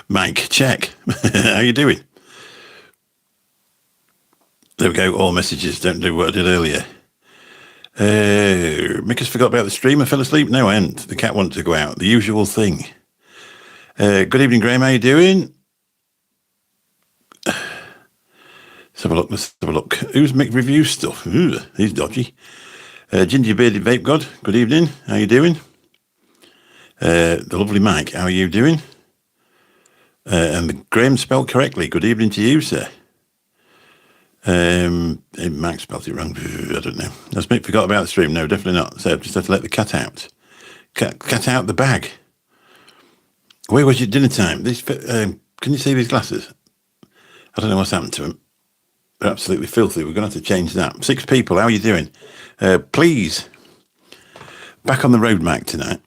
Mike, check. How you doing? There we go. All messages. Don't do what I did earlier. Mick has forgot about the stream. I fell asleep. No, I hadn't. The cat wanted to go out. The usual thing. Good evening, Graham. How you doing? Let's have a look. Let's have a look. Who's Mick review stuff? Ooh, he's dodgy. Ginger Bearded Vape God. Good evening. How you doing? The lovely Mike. How are you doing? And the Graham spelled correctly. Good evening to you, sir. Max spelled it wrong. I don't know. Has Mick forgot about the stream? No, definitely not. So I've just had to let the cat out. Cat out the bag. Where was your dinner time? Can you see these glasses? I don't know what's happened to them. They're absolutely filthy. We're going to have to change that. 6 people. How are you doing? Please, back on the road mic tonight,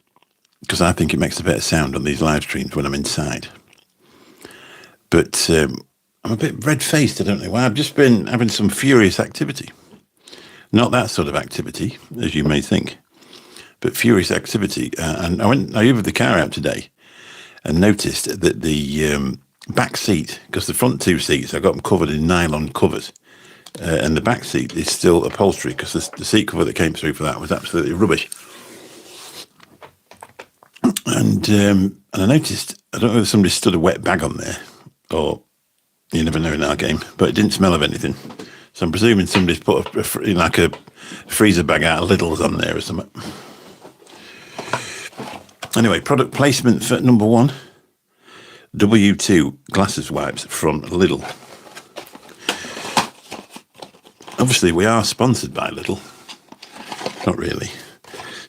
because I think it makes a better sound on these live streams when I'm inside. But I'm a bit red-faced, I don't know why. I've just been having some furious activity. Not that sort of activity, as you may think, but furious activity. And I hoovered the car out today and noticed that the back seat, because the front 2 seats, I got them covered in nylon covers, and the back seat is still upholstery, because the seat cover that came through for that was absolutely rubbish. And I noticed, I don't know if somebody stood a wet bag on there, or you never know in our game, but it didn't smell of anything. So I'm presuming somebody's put a freezer bag out of Lidl's on there or something. Anyway, product placement for number 1. W2 glasses wipes from Lidl. Obviously, we are sponsored by Lidl. Not really.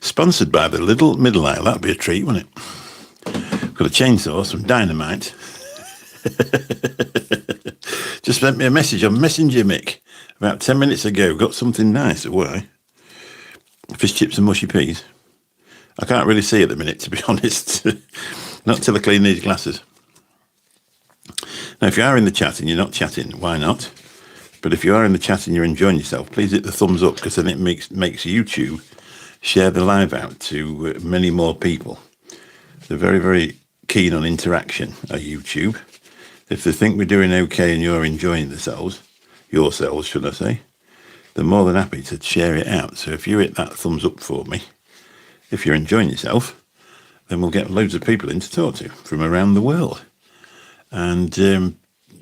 Sponsored by the Lidl middle aisle. That'd be a treat, wouldn't it? Got a chainsaw, some dynamite. Just sent me a message on Messenger, Mick, about 10 minutes ago. Got something nice. Why? Fish chips and mushy peas. I can't really see at the minute, to be honest. Not till I clean these glasses. Now, if you are in the chat and you're not chatting, why not? But if you are in the chat and you're enjoying yourself, please hit the thumbs up, because then it makes YouTube share the live out to many more people. They're very, very keen on interaction at YouTube. If they think we're doing okay and you're enjoying yourselves, should I say, they're more than happy to share it out. So if you hit that thumbs up for me, if you're enjoying yourself, then we'll get loads of people in to talk to from around the world. And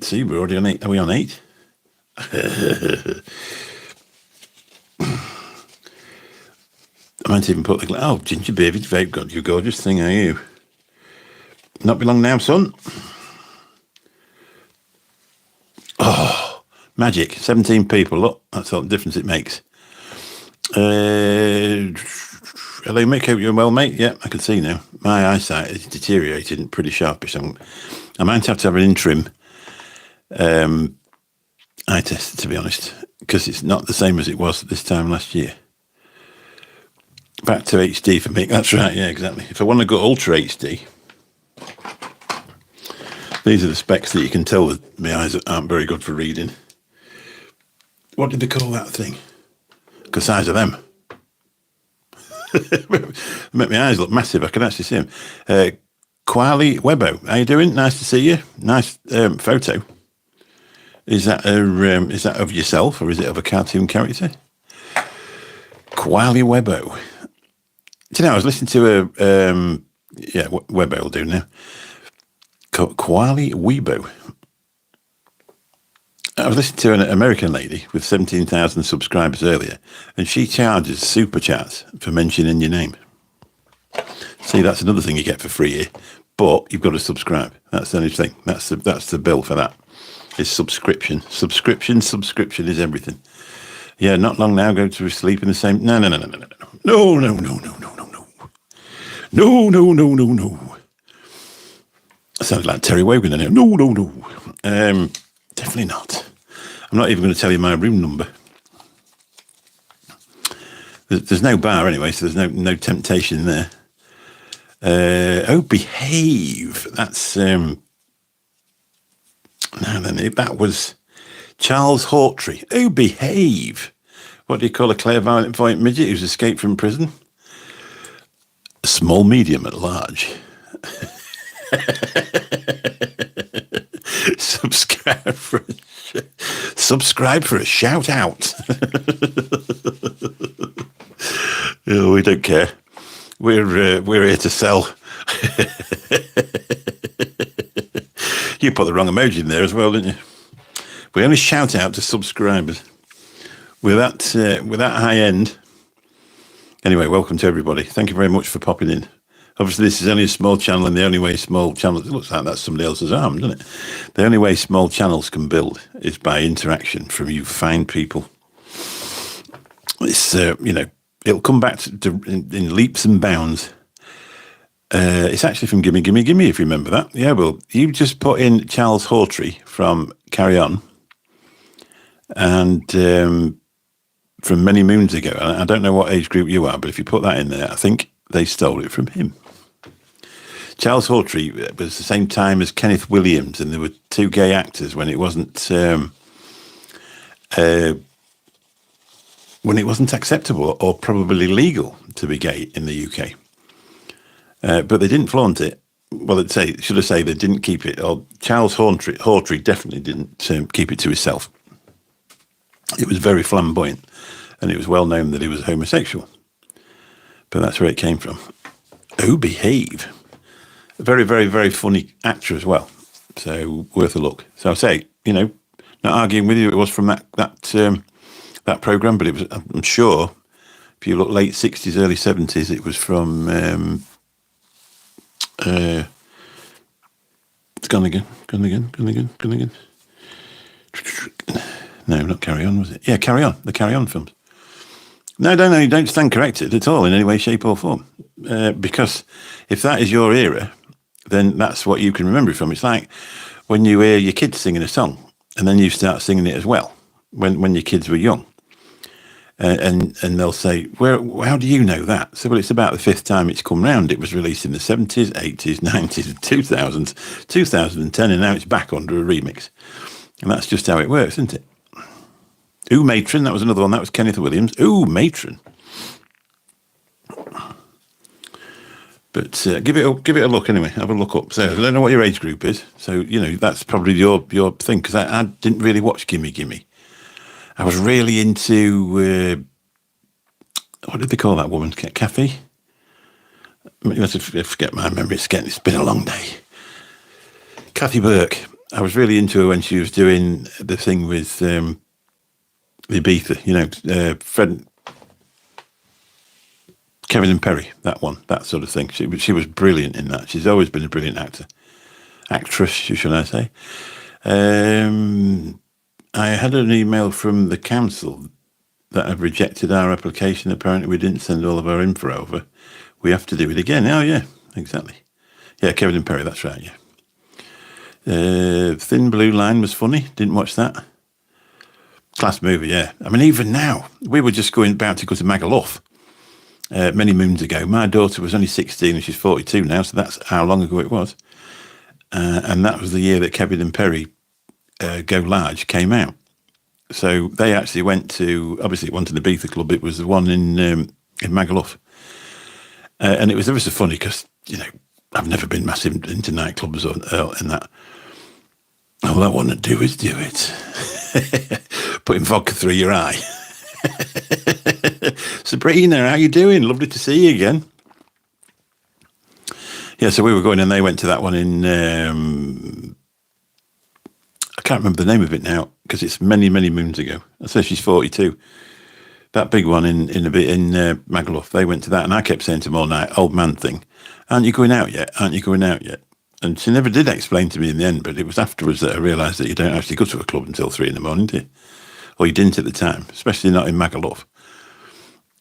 see, we're already on 8. Are we on 8? I might even put the Ginger Baby Vape God, you gorgeous thing, are you? Not be long now, son. Oh, magic. 17 people. Look, that's all the difference it makes. Hello, Mick. Hope you're well, mate. Yeah, I can see now. My eyesight is deteriorated and pretty sharpish. I might have to have an interim eye test, to be honest, because it's not the same as it was this time last year. Back to HD for Mick. That's right. Yeah, exactly. If I want to go Ultra HD, these are the specs that you can tell that my eyes aren't very good for reading. What did they call that thing? The size of them. Make my eyes look massive. I can actually see them. Kwali Webbo, how you doing? Nice to see you. Nice photo. Is that of yourself, or is it of a cartoon character? Kwali Webbo. Do you know, I was listening to Webbo will do now. Kwali Weibo. I was listening to an American lady with 17,000 subscribers earlier, and she charges super chats for mentioning your name. See, that's another thing you get for free here, but you've got to subscribe. That's the only thing. That's the bill for that. It's subscription. Subscription is everything. Yeah, not long now, go to sleep in the same... No. I sounded like Terry Wogan in it. No. Definitely not. I'm not even going to tell you my room number. There's no bar anyway, so there's no temptation there. Behave. That's... that was Charles Hawtrey. Oh, behave. What do you call a clairvoyant midget who's escaped from prison? A small, medium, at large. Subscribe for a shout out. Oh, we don't care. We're here to sell. You put the wrong emoji in there as well, didn't you? We only shout out to subscribers. With that high end. Anyway, welcome to everybody. Thank you very much for popping in. Obviously, this is only a small channel, and the only way small channels, it looks like that's somebody else's arm, doesn't it? The only way small channels can build is by interaction from you fine people. It's, it'll come back in leaps and bounds. It's actually from Gimme, Gimme, Gimme, if you remember that. Yeah, well, you just put in Charles Hawtrey from Carry On, and from many moons ago. I don't know what age group you are, but if you put that in there, I think they stole it from him. Charles Hawtrey was the same time as Kenneth Williams, and there were two gay actors when it wasn't acceptable or probably legal to be gay in the UK. But they didn't flaunt it. Well, should I say they didn't keep it? Or Charles Hawtrey definitely didn't keep it to himself. It was very flamboyant, and it was well known that he was homosexual. But that's where it came from. Oh, behave. A very, very, very funny actor as well. So worth a look. So I say, not arguing with you. It was from that program, but it was. I'm sure if you look late 60s, early 70s, it was from. It's gone again. No, not Carry On, was it? Yeah, Carry On. The Carry On films. No, don't stand corrected at all in any way, shape or form. Because if that is your era, then that's what you can remember it from. It's like when you hear your kids singing a song and then you start singing it as well when your kids were young. And they'll say, how do you know that? So, well, it's about the fifth time it's come round. It was released in the 70s, 80s, 90s, 2000s, 2010, and now it's back under a remix. And that's just how it works, isn't it? Ooh, Matron, that was another one. That was Kenneth Williams. Ooh, Matron. But give it a look anyway. Have a look up. So I don't know what your age group is. So, that's probably your thing, because I didn't really watch Gimme Gimme. I was really into, what did they call that woman? Kathy? I must forget my memory. It's been a long day. Kathy Burke. I was really into her when she was doing the thing with the Ibiza, Fred, Kevin and Perry, that sort of thing. She was brilliant in that. She's always been a brilliant actress, should I say. I had an email from the council that have rejected our application. Apparently we didn't send all of our info over. We have to do it again. Oh, yeah, exactly. Yeah, Kevin and Perry, that's right, yeah. Thin Blue Line was funny. Didn't watch that. Class movie, yeah. I mean, even now, we were just about to go to Magaluf many moons ago. My daughter was only 16 and she's 42 now, so that's how long ago it was. And that was the year that Kevin and Perry Go Large came out. So they actually went to, obviously it wasn't the Ibiza Club, it was the one in Magaluf. And it was ever so funny because, I've never been massive into nightclubs or in that. All I want to do is do it. Putting vodka through your eye. Sabrina, how you doing? Lovely to see you again. Yeah, so we were going and they went to that one in, I can't remember the name of it now because it's many, many moons ago. I say she's 42. That big one in Magaluf, they went to that and I kept saying to them all night, old man thing, aren't you going out yet? Aren't you going out yet? And she never did explain to me in the end, but it was afterwards that I realised that you don't actually go to a club until 3 a.m, do you? Or you didn't at the time, especially not in Magaluf.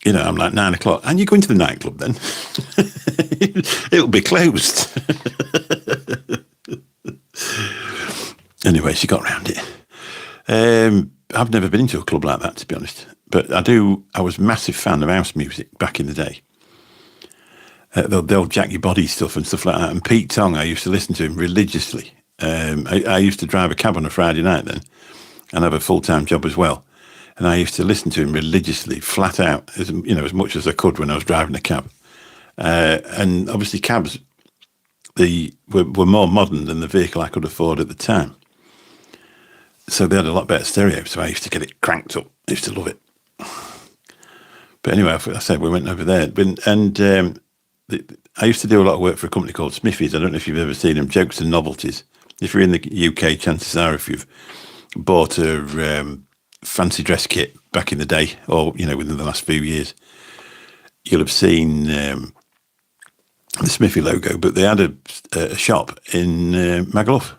I'm like 9 o'clock. And you go into the nightclub then? It'll be closed. Anyway, she got round it. I've never been into a club like that, to be honest. But I was a massive fan of house music back in the day. The old Jack Your Body stuff and stuff like that. And Pete Tong, I used to listen to him religiously. I used to drive a cab on a Friday night then and have a full-time job as well. And I used to listen to him religiously, flat out, as much as I could when I was driving a cab. And obviously cabs, were more modern than the vehicle I could afford at the time. So they had a lot better stereo, so I used to get it cranked up. I used to love it. But anyway, I said we went over there. I used to do a lot of work for a company called Smithies. I don't know if you've ever seen them, Jokes and Novelties. If you're in the UK, chances are if you've bought a fancy dress kit back in the day, or within the last few years, you'll have seen the Smithy logo. But they had a shop in Magaluf.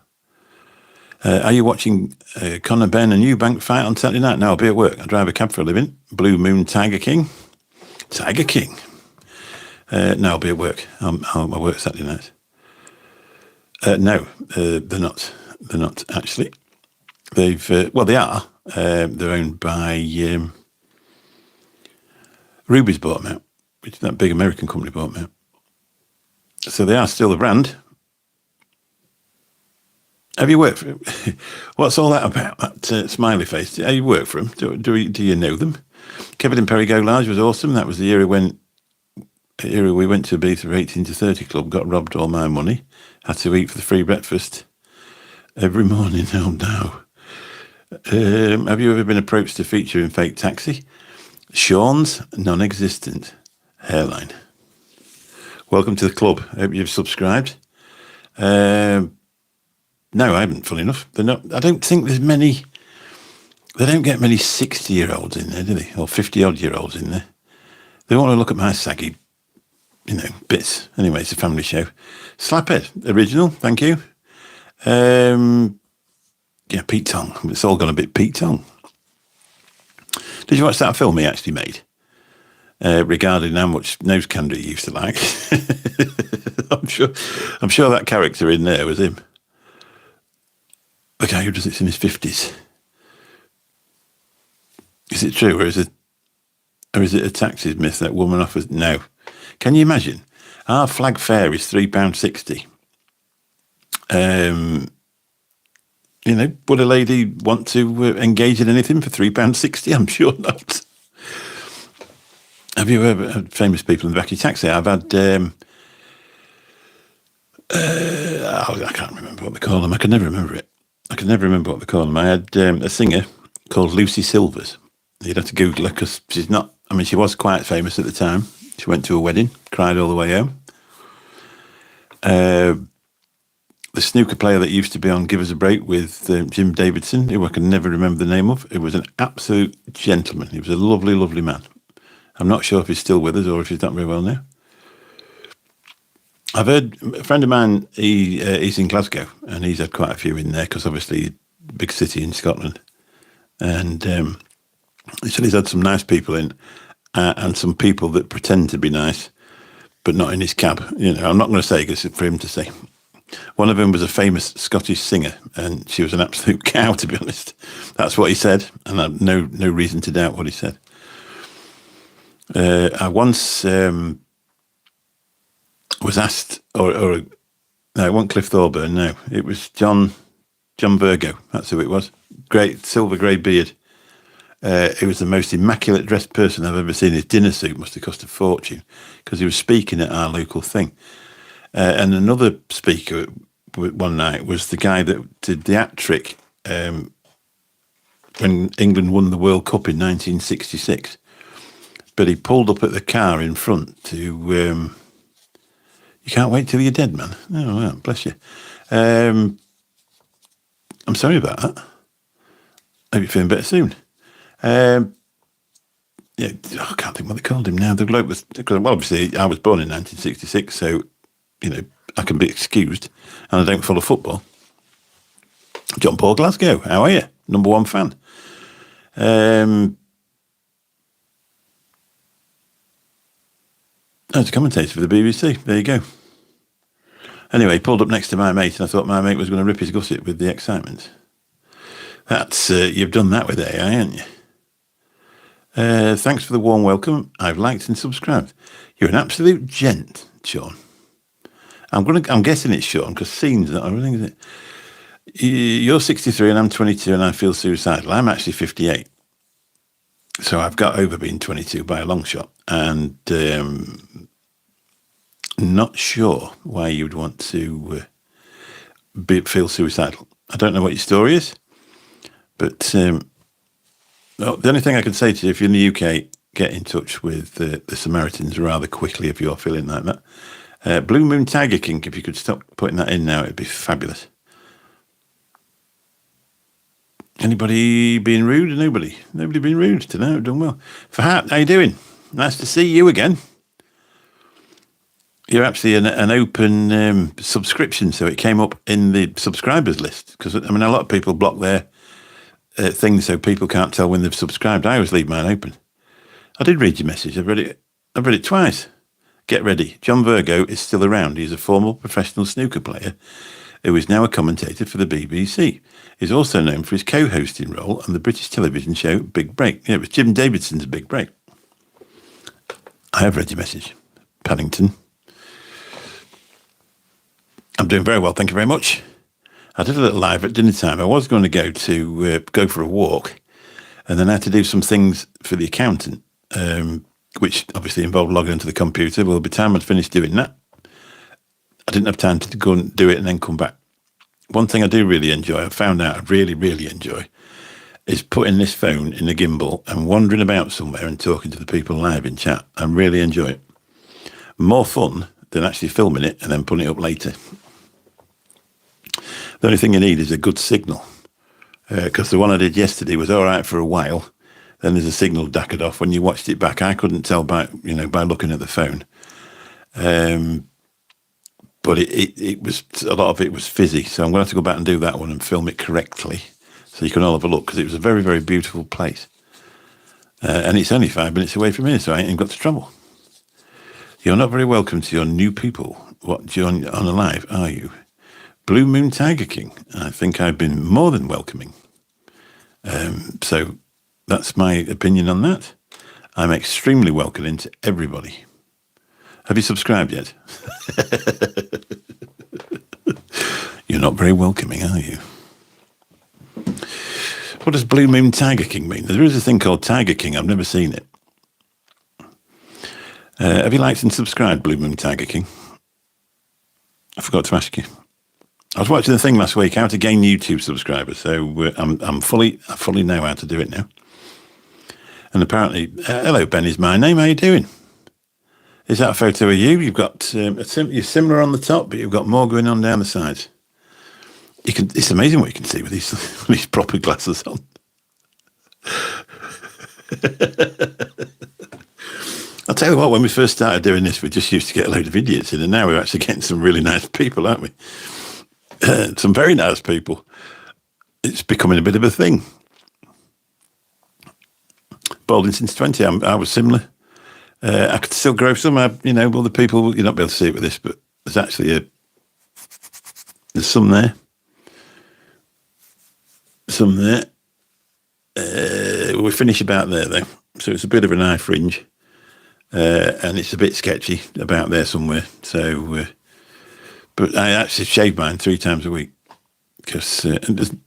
Are you watching Conor Benn and Eubank fight on Saturday night? No, I'll be at work. I drive a cab for a living. Blue Moon Tiger King. Tiger King. No, I'll be at work. I work Saturday night. No, they're not. They're not actually. They are. They're owned by Ruby's bought them out, which that big American company bought them out. So they are still a brand. Have you worked for him? What's all that about, that smiley face? Have you worked for him? Do you know them? Kevin and Perry Go Large was awesome. That was the era we went to Ibiza for 18 to 30 club, got robbed all my money, had to eat for the free breakfast every morning. Oh no. Have you ever been approached to feature in Fake Taxi? Sean's non-existent hairline. Welcome to the club. Hope you've subscribed. No, I haven't, funny enough. They're not. I don't think there's many. They don't get many 60-year-olds in there, do they? Or 50-odd-year-olds in there. They want to look at my saggy, bits. Anyway, it's a family show. Slaphead, original, thank you. Yeah, Pete Tong. It's all gone a bit Pete Tong. Did you watch that film he actually made? Regarding how much nose candy he used to like. I'm sure that character in there was him. The guy who does it in his 50s. Is it true, or is it a taxi myth that woman offers? No. Can you imagine? Our flag fare is £3.60. Would a lady want to engage in anything for £3.60? I'm sure not. Have you ever had famous people in the back of your taxi? I've had. I can't remember what they call them. I can never remember it. I can never remember what they call them. I had a singer called Lucy Silvers. You'd have to Google her because she's not. I mean, she was quite famous at the time. She went to a wedding, cried all the way home. The snooker player that used to be on Give Us a Break with Jim Davidson, who I can never remember the name of, it was an absolute gentleman. He was a lovely, lovely man. I'm not sure if he's still with us or if he's not very well now. I've heard a friend of mine, he's in Glasgow, and he's had quite a few in there because obviously big city in Scotland. And he said he's had some nice people in and some people that pretend to be nice, but not in his cab. I'm not going to say because it's for him to say. One of them was a famous Scottish singer, and she was an absolute cow, to be honest. That's what he said, and I have no reason to doubt what he said. I once was asked, no, it wasn't Cliff Thorburn, no. It was John Virgo, that's who it was. Great, silver grey beard. He was the most immaculate dressed person I've ever seen. His dinner suit must have cost a fortune because he was speaking at our local thing. And another speaker one night was the guy that did the hat trick when England won the World Cup in 1966. But he pulled up at the car in front to... you can't wait till you're dead, man. Oh, well, bless you. I'm sorry about that. Hope you're feeling better soon. I can't think what they called him now. The bloke was... Well, obviously, I was born in 1966, so... I can be excused, and I don't follow football. John Paul Glasgow, how are you? Number one fan. I was a commentator for the BBC. There you go. Anyway, he pulled up next to my mate, and I thought my mate was going to rip his gusset with the excitement. That's you've done that with AI, haven't you? Thanks for the warm welcome. I've liked and subscribed. You're an absolute gent, Sean. I'm guessing it's Sean because scene's not everything, is it? You're 63 and I'm 22 and I feel suicidal. I'm actually 58. So I've got over being 22 by a long shot. And not sure why you'd want to feel suicidal. I don't know what your story is, But well, the only thing I can say to you, if you're in the UK, get in touch with the Samaritans rather quickly if you're feeling like that. Blue Moon Tiger King, if you could stop putting that in now, it'd be fabulous. Anybody being rude? Nobody. Nobody being rude today. I've done well. Fahad, how you doing? Nice to see you again. You're actually an open subscription, so it came up in the subscribers list. Because, I mean, a lot of people block their things so people can't tell when they've subscribed. I always leave mine open. I did read your message. I've read it twice. Get ready. John Virgo is still around. He's a former professional snooker player who is now a commentator for the BBC. He's also known for his co-hosting role on the British television show Big Break. Yeah, it was Jim Davidson's Big Break. I have read your message, Paddington. I'm doing very well, thank you very much. I did a little live at dinner time. I was going to go for a walk, and then I had to do some things for the accountant, which obviously involved logging into the computer. Well, by the time I'd finished doing that, I didn't have time to go and do it and then come back. One thing I do really enjoy, I found out I really, really enjoy, is putting this phone in a gimbal and wandering about somewhere and talking to the people live in chat. I really enjoy it. More fun than actually filming it and then putting it up later. The only thing you need is a good signal, because the one I did yesterday was all right for a while. Then there's a signal dackered off. When you watched it back, I couldn't tell by looking at the phone. But it was, a lot of it was fizzy. So I'm going to have to go back and do that one and film it correctly so you can all have a look, because it was a very, very beautiful place. And it's only 5 minutes away from here, so I ain't even got to travel. You're not very welcome to your new people. What, you're on a live, are you? Blue Moon Tiger King. I think I've been more than welcoming. So that's my opinion on that. I'm extremely welcoming to everybody. Have you subscribed yet? You're not very welcoming, are you? What does Blue Moon Tiger King mean? There is a thing called Tiger King. I've never seen it. Have you liked and subscribed, Blue Moon Tiger King? I forgot to ask you. I was watching the thing last week, how to gain YouTube subscribers. So I fully know how to do it now. And apparently, hello Ben is my name. How you doing? Is that a photo of you? You've got you're similar on the top, but you've got more going on down the sides. It's amazing what you can see with these proper glasses on. I'll tell you what, when we first started doing this, we just used to get a load of idiots in, and now we're actually getting some really nice people, aren't we? Some very nice people. It's becoming a bit of a thing. Balding since 20, I was similar. I could still grow some. Other people, you'll not be able to see it with this, but there's actually there's some there. Some there. We finish about there, though. So it's a bit of an eye fringe. And it's a bit sketchy about there somewhere. So, but I actually shave mine 3 times a week. Because, it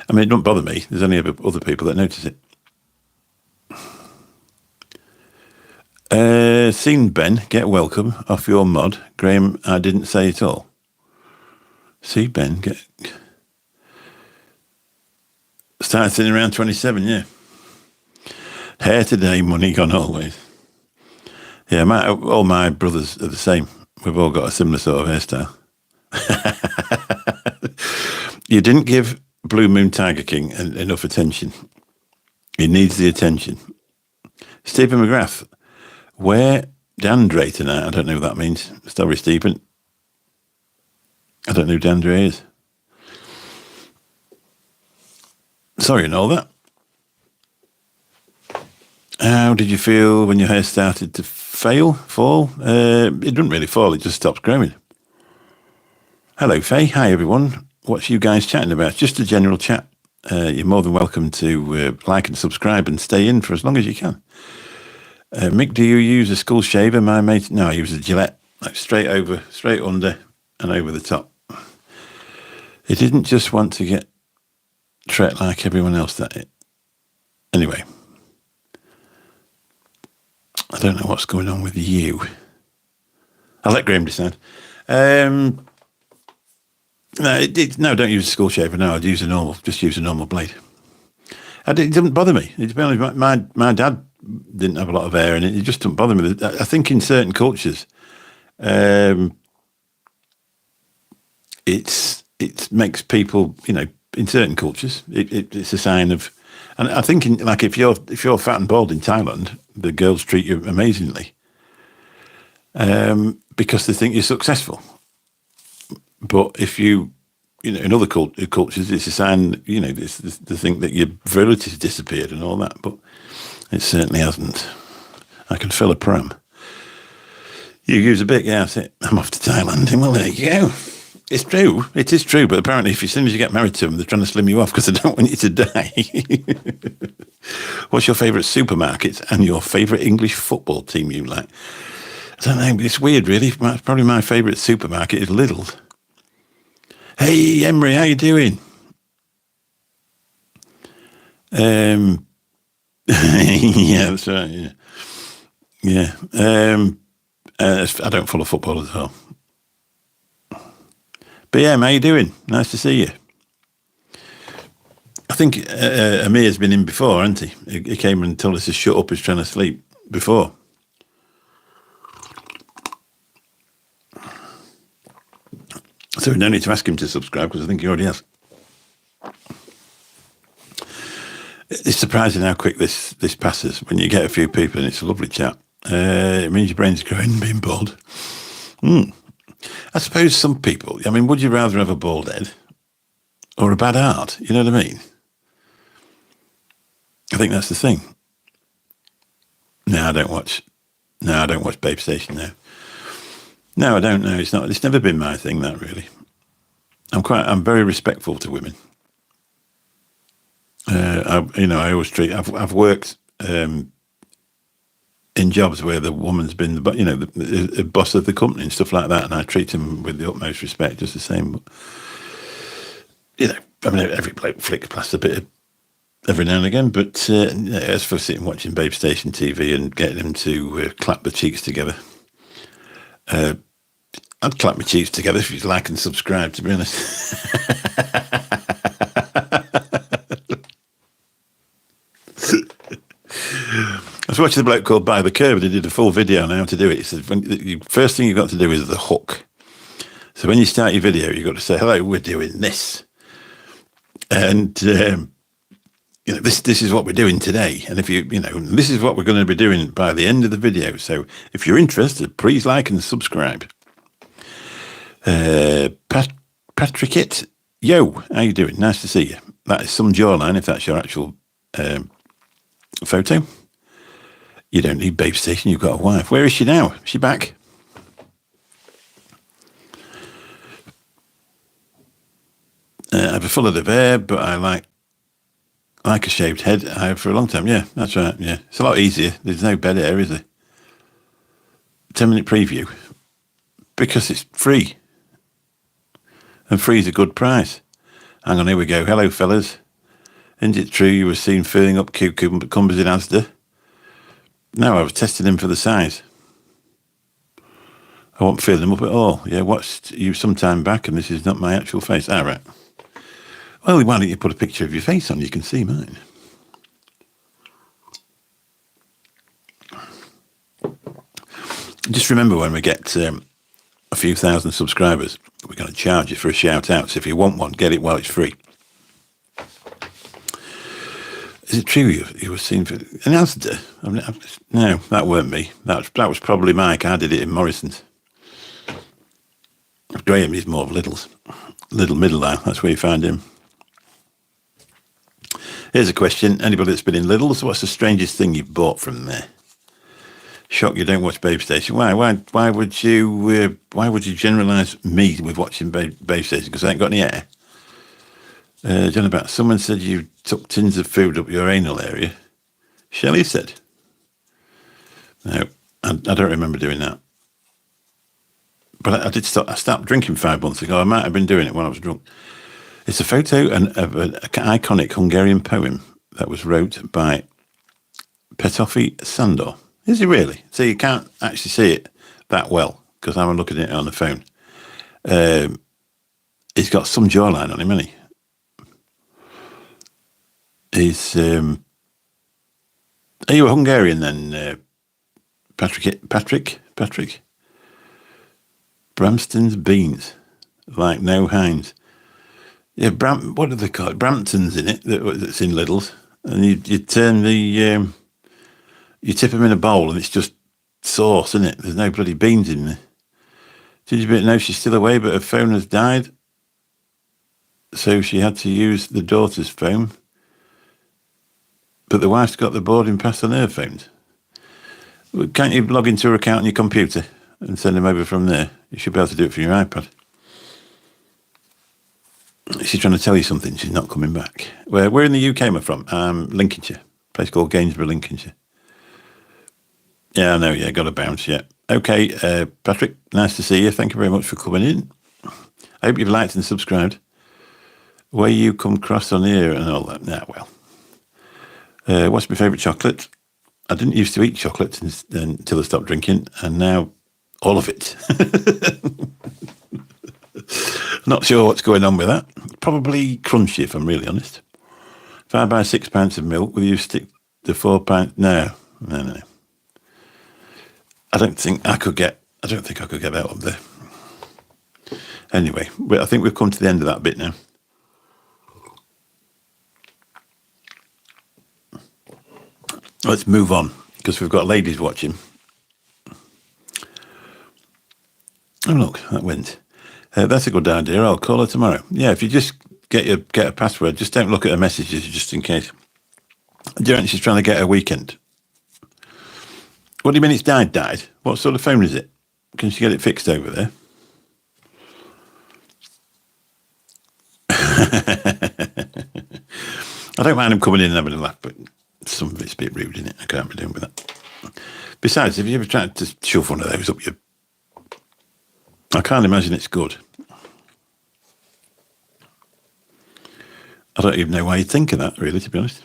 don't bother me. There's only other people that notice it. Seen Ben, get welcome off your mod. Graham, I didn't say it all. See Ben, started around 27, yeah. Hair today, money gone always. Yeah, all my brothers are the same. We've all got a similar sort of hairstyle. You didn't give Blue Moon Tiger King enough attention. He needs the attention. Stephen McGrath, where Dan Dre tonight? I don't know what that means. Sorry, Stephen. I don't know who Dan Dre is. Sorry and all that. How did you feel when your hair started to fall? It didn't really fall, it just stopped growing. Hello, Faye. Hi, everyone. What's you guys chatting about? Just a general chat. You're more than welcome to like and subscribe and stay in for as long as you can. Mick, do you use a skull shaver? My mate, no, I use a Gillette, like straight under and over the top. He didn't just want to get tret like everyone else, that it. Anyway, I don't know what's going on with you. I'll let Graham decide. No, don't use a skull shaver. No, I'd use just use a normal blade. It didn't bother me. To be honest, my dad didn't have a lot of hair, and it just didn't bother me. I think in certain cultures, um, it makes people, in certain cultures, it's a sign of. And I think, if you're fat and bald in Thailand, the girls treat you amazingly, because they think you're successful. But if in other cultures, it's a sign, they think that your virility's disappeared and all that. But it certainly hasn't. I can fill a pram. You use a bit, yeah, that's it. I'm off to Thailand. Well, there you go. It's true. It is true. But apparently, as soon as you get married to them, they're trying to slim you off because they don't want you to die. What's your favourite supermarket and your favourite English football team you like? I don't know. It's weird, really. Probably my favourite supermarket is Lidl's. Hey, Emery, how you doing? Yeah, that's right. Yeah, yeah. I don't follow football as well. But yeah, how you doing? Nice to see you. I think Amir's been in before, hasn't he? He came and told us to shut up. He's trying to sleep before. So we don't need to ask him to subscribe because I think he already has. It's surprising how quick this passes when you get a few people and it's a lovely chat. It means your brain's growing and being bald. I suppose some people, would you rather have a bald head or a bad heart? You know what I mean? I think that's the thing. No, I don't watch Babe Station now. No, I don't know. It's never been my thing, that really. I'm very respectful to women. I always I've worked in jobs where the woman's been the boss of the company and stuff like that, and I treat them with the utmost respect, just the same. But, every bloke flicks past a bit of every now and again, but as for sitting watching Babe Station TV and getting them to clap the cheeks together, I'd clap my cheeks together if you'd like and subscribe, to be honest. I was watching a bloke called By the Curb. They did a full video on how to do it. He said, the first thing you've got to do is the hook. So when you start your video, you've got to say, hello, we're doing this. And, this is what we're doing today. And if this is what we're going to be doing by the end of the video. So if you're interested, please like and subscribe. Patrickit, yo, how you doing? Nice to see you. That is some jawline, if that's your actual photo. You don't need Babe Station, you've got a wife. Where is she now? Is she back? I have a full head of hair, but I like a shaved head. I have for a long time. Yeah, that's right. Yeah, it's a lot easier. There's no bed hair, is there? 10-minute preview. Because it's free. And free is a good price. Hang on, here we go. Hello, fellas. Isn't it true you were seen filling up cucumbers in Asda? No, I was testing them for the size. I won't fill them up at all. Yeah, watched you some time back, and this is not my actual face. All right. Well, why don't you put a picture of your face on? You can see mine. Just remember, when we get a few thousand subscribers, we're going to charge you for a shout out. So if you want one, get it while it's free. Is it true you were seen for an Asda? No, that weren't me. That was probably Mike. I did it in Morrison's. Graham is more of Lidl's. Little Middle, that's where you find him. Here's a question. Anybody that's been in Lidl's, what's the strangest thing you've bought from there? Shock you don't watch Babe Station. Why would you generalise me with watching Babe Station? Because I ain't got any hair. John, about someone said you took tins of food up your anal area. Shelley said. No, I don't remember doing that. But I did stop. I stopped drinking 5 months ago. I might have been doing it when I was drunk. It's a photo of an iconic Hungarian poem that was wrote by Petofi Sandor. Is he really? So you can't actually see it that well because I'm looking at it on the phone. He's got some jawline on him, hasn't he? He's. Are you a Hungarian then, Patrick? Bramston's beans, like no Heinz. Yeah, what do they call it? Brampton's in it. That's in Lidl's, and you turn the you tip them in a bowl, and it's just sauce, isn't it? There's no bloody beans in there. Did you know she's still away, but her phone has died, so she had to use the daughter's phone. But the wife's got the boarding pass on her phone. Can't you log into her account on your computer and send them over from there? You should be able to do it from your iPad. She's trying to tell you something. She's not coming back. Where in the UK am I from? Lincolnshire. A place called Gainsborough, Lincolnshire. Yeah, I know. Yeah, got a bounce. Yeah. Okay, Patrick, nice to see you. Thank you very much for coming in. I hope you've liked and subscribed. Where you come across on here and all that. Nah, well. What's my favourite chocolate? I didn't used to eat chocolate until I stopped drinking, and now all of it. Not sure what's going on with that. Probably crunchy, if I'm really honest. If I buy 6 pints of milk, will you stick to 4 pints? No. I don't think I could get that up there. Anyway, I think we've come to the end of that bit now. Let's move on, because we've got ladies watching. Oh, look, that went. That's a good idea. I'll call her tomorrow. Yeah, if you just get a password, just don't look at her messages, just in case. Do you reckon she's trying to get her weekend? What do you mean it's died? What sort of phone is it? Can she get it fixed over there? I don't mind him coming in and having a laugh, but some of it's a bit rude, isn't it? I can't be doing with that. Besides, have you ever tried to shove one of those up your... I can't imagine it's good. I don't even know why you'd think of that, really, to be honest.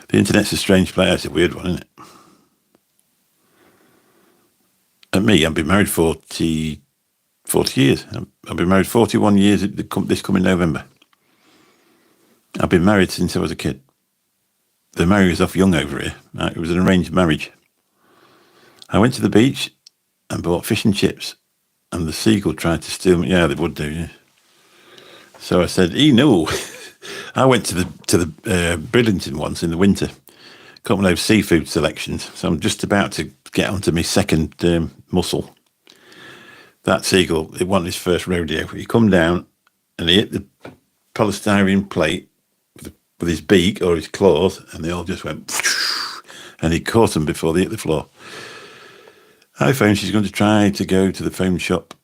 The internet's a strange place. It's a weird one, isn't it? And me, I've been married 40 years. I've been married 41 years this coming November. I've been married since I was a kid. The marriage was off young over here. It was an arranged marriage. I went to the beach and bought fish and chips, and the seagull tried to steal me. Yeah, they would do, yeah. So I said, no. I went to the Bridlington once in the winter. Got one of those seafood selections. So I'm just about to get onto my second mussel. That seagull, it wasn't his first rodeo. He come down and he hit the polystyrene plate with his beak or his claws, and they all just went, and he caught them before they hit the floor. I found she's going to try to go to the phone shop,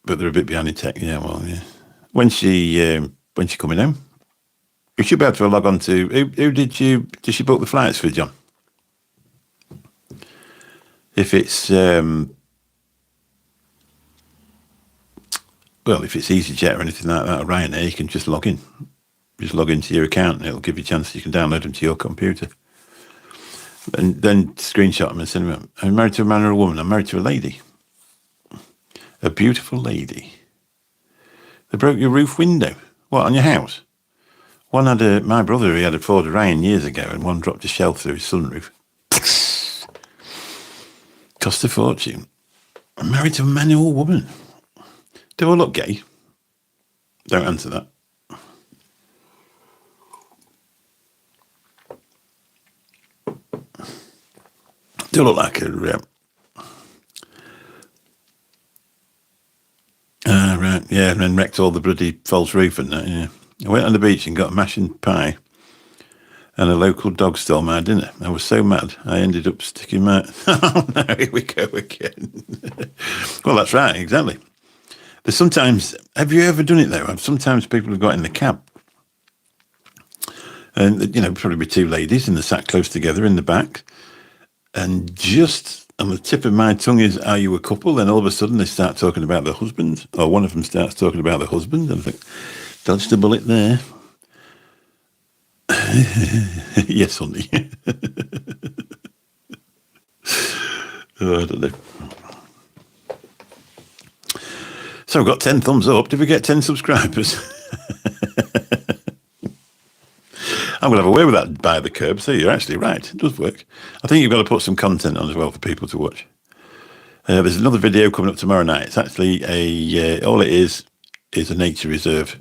but they're a bit behind in tech. Yeah, well, yeah. When's she coming home? You should be able to log on to... Who did she book the flights for, John? If it's... if it's EasyJet or anything like that, or Ryanair, you can just log in. Just log into your account and it'll give you a chance. You can download them to your computer. And then screenshot them and send them out. I'm married to a man or a woman. I'm married to a lady. A beautiful lady. They broke your roof window. What, on your house? One had my brother, he had a Ford Orion years ago, and one dropped a shell through his sunroof. Cost a fortune. I'm married to a man or a woman. Do I look gay? Don't answer that. Do I look like a... right, yeah, and then wrecked all the bloody false roof and that, yeah. I went on the beach and got a mash and pie, and a local dog stole my dinner. I was so mad, I ended up sticking my... Oh, no, here we go again. Well, that's right, exactly. There's sometimes... Have you ever done it, though? Sometimes people have got in the cab, and, probably be two ladies, and they're sat close together in the back, and just on the tip of my tongue is, are you a couple? Then all of a sudden they start talking about their husband, or one of them starts talking about their husband, and I think... Dodged a bullet there. Yes, honey. I don't know. So we've got 10 thumbs up. Did we get 10 subscribers? I'm going to have a way with that by the curb. So you're actually right. It does work. I think you've got to put some content on as well for people to watch. There's another video coming up tomorrow night. It's actually all it is a nature reserve.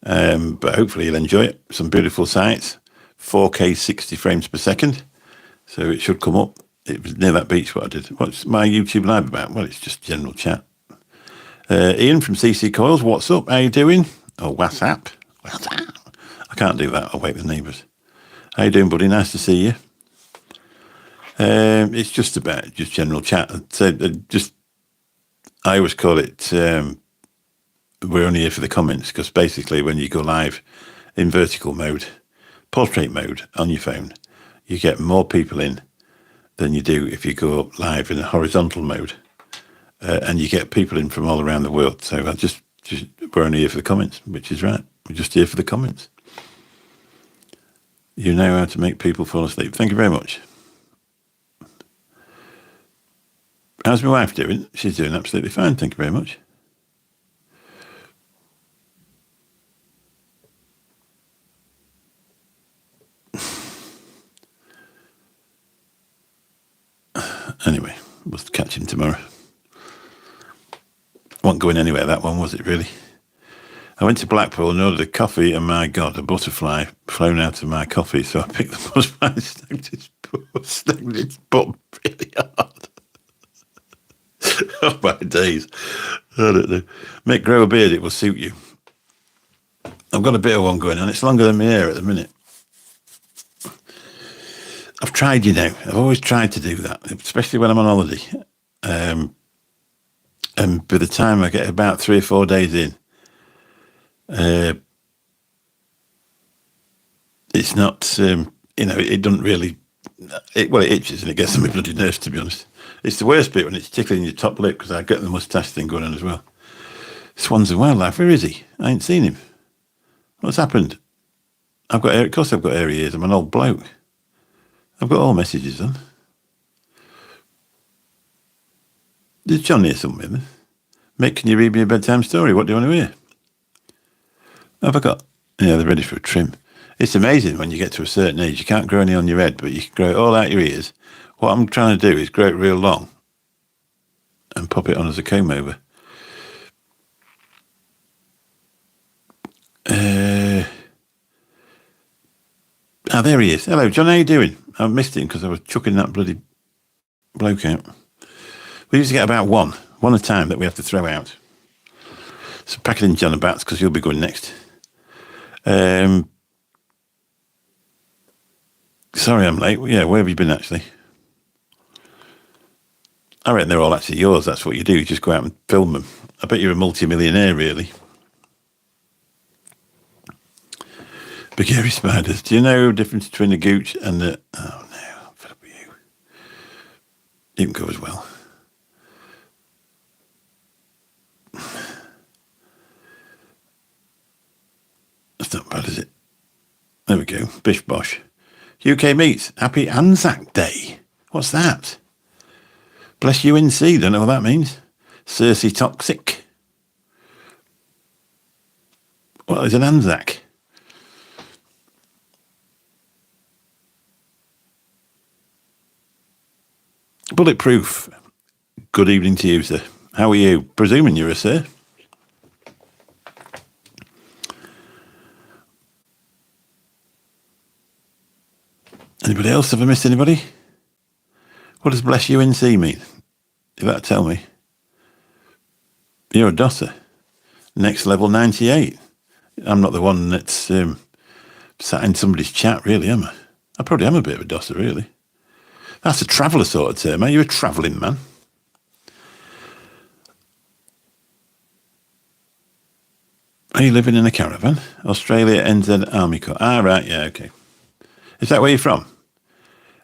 But hopefully you'll enjoy it. Some beautiful sights. 4K 60 frames per second. So it should come up. It was near that beach what I did. What's my YouTube live about? Well, it's just general chat. Ian from CC Coils, what's up? How you doing? Oh, WhatsApp. WhatsApp. I can't do that. I'll wake the neighbours. How you doing, buddy? Nice to see you. It's just about just general chat. So I always call it. We're only here for the comments because basically, when you go live in vertical mode, portrait mode on your phone, you get more people in than you do if you go live in a horizontal mode. And you get people in from all around the world. So I just we're only here for the comments, which is right. We're just here for the comments. You know how to make people fall asleep. Thank you very much. How's my wife doing? She's doing absolutely fine. Thank you very much. Anyway, we'll catch him tomorrow. Wasn't going anywhere, that one, was it, really? I went to Blackpool and ordered a coffee, and my God, a butterfly flown out of my coffee. So I picked the butterfly and snagged its butt really hard. Oh, my days. I don't know. Mick, grow a beard, it will suit you. I've got a bit of one going on. It's longer than my hair at the minute. I've tried, I've always tried to do that, especially when I'm on holiday. And by the time I get about 3 or 4 days in, it's not, it doesn't really, it itches and it gets on my bloody nerves, to be honest. It's the worst bit when it's tickling your top lip because I get the moustache thing going on as well. Swans and Wildlife, where is he? I ain't seen him. What's happened? Of course I've got hairy ears. I'm an old bloke. I've got all messages on. There's John here somewhere. Mick, can you read me a bedtime story? What do you want to hear? Have I got? Yeah, they're ready for a trim. It's amazing when you get to a certain age. You can't grow any on your head, but you can grow it all out your ears. What I'm trying to do is grow it real long and pop it on as a comb over. There he is. Hello, John. How you doing? I missed him because I was chucking that bloody bloke out. We used to get about one a time that we have to throw out. So pack it in, John and Bats, because you'll be going next. Sorry I'm late. Yeah, where have you been, actually? I reckon they're all actually yours. That's what you do. You just go out and film them. I bet you're a multi-millionaire, really. Big hairy spiders. Do you know the difference between a gooch and the... Oh, no. I'm fed up with you. You can go as well. That's not bad, is it? There we go. Bish bosh. UK Meats. Happy Anzac Day. What's that? Bless UNC. Don't know what that means. Cersei Toxic. What is an Anzac? Bulletproof. Good evening to you, sir. How are you? Presuming you're a sir. Anybody else? Have I missed anybody? What does bless UNC mean? You better tell me. You're a dosser. Next level 98. I'm not the one that's sat in somebody's chat, really, am I? I probably am a bit of a dosser, really. That's a traveller sort of term. Are you a travelling man? Are you living in a caravan? Australia NZ Army Corps. Ah, right, yeah, okay. Is that where you're from?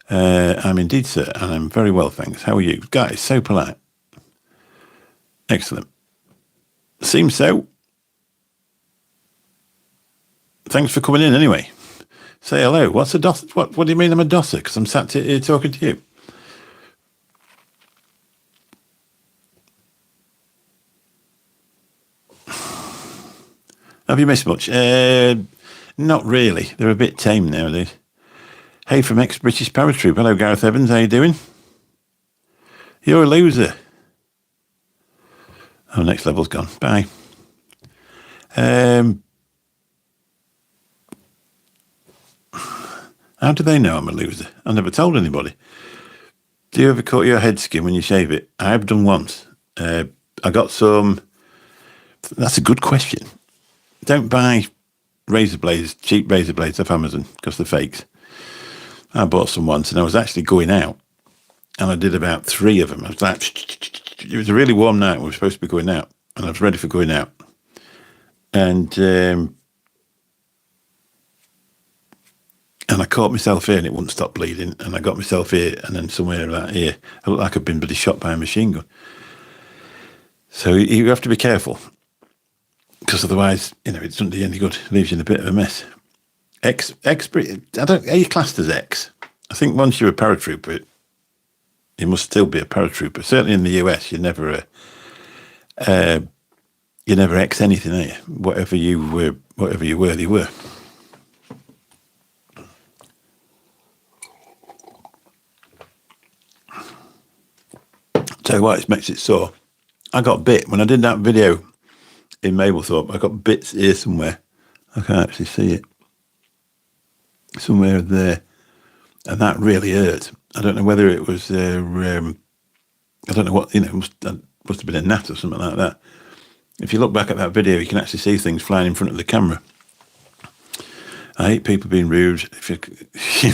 I'm indeed, sir, and I'm very well, thanks. How are you? Guys, so polite. Excellent. Seems so. Thanks for coming in anyway. Say hello. What's a dosser? What do you mean I'm a dosser? Because I'm sat here talking to you. Have you missed much? Not really. They're a bit tame nowadays. Hey, from ex-British paratroop. Hello, Gareth Evans. How you doing? You're a loser. Oh, next level's gone. Bye. How do they know I'm a loser? I never told anybody. Do you ever cut your head skin when you shave it? I have done once. I got some... That's a good question. Don't buy razor blades, cheap razor blades off Amazon, because they're fakes. I bought some once, and I was actually going out, and I did about 3 of them. I was like... It was a really warm night. We were supposed to be going out, and I was ready for going out. And I caught myself here and it wouldn't stop bleeding. And I got myself here and then somewhere about here. I looked like I'd been bloody shot by a machine gun. So you have to be careful. Because otherwise, it doesn't do you any good. It leaves you in a bit of a mess. Are you classed as X? I think once you're a paratrooper, you must still be a paratrooper. Certainly in the US, you're never X anything, are you? Whatever you were, they were. Tell you what, it makes it sore. I got bit when I did that video in Mablethorpe. I got bits here somewhere. I can't actually see it. Somewhere there. And that really hurt. I don't know whether it was, I don't know what, must have been a gnat or something like that. If you look back at that video, you can actually see things flying in front of the camera. I hate people being rude.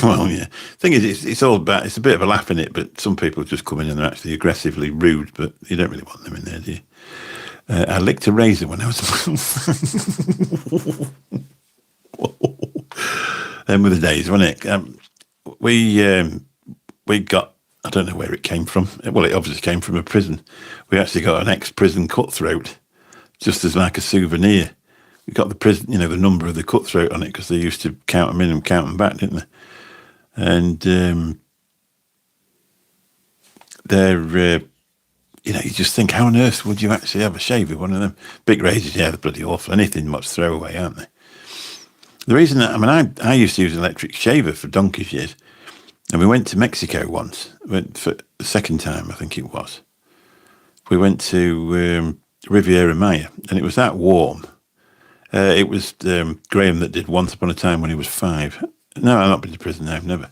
Well, yeah. Thing is, it's all about, it's a bit of a laugh in it, but some people just come in and they're actually aggressively rude, but you don't really want them in there, do you? I licked a razor when I was... Them were the days, wasn't it? We got, I don't know where it came from. Well, it obviously came from a prison. We actually got an ex-prison cutthroat, just as like a souvenir. We got the prison, the number of the cutthroat on it, because they used to count them in and count them back, didn't they? And they're, you just think, how on earth would you actually have a shave with one of them? Big razors, yeah, they're bloody awful. Anything much throwaway, aren't they? The reason that, I used to use an electric shaver for donkey's years, and we went to Mexico once, went for the second time, I think it was. We went to Riviera Maya, and it was that warm. It was Graham that did Once Upon a Time when he was 5. No, I've not been to prison now, never.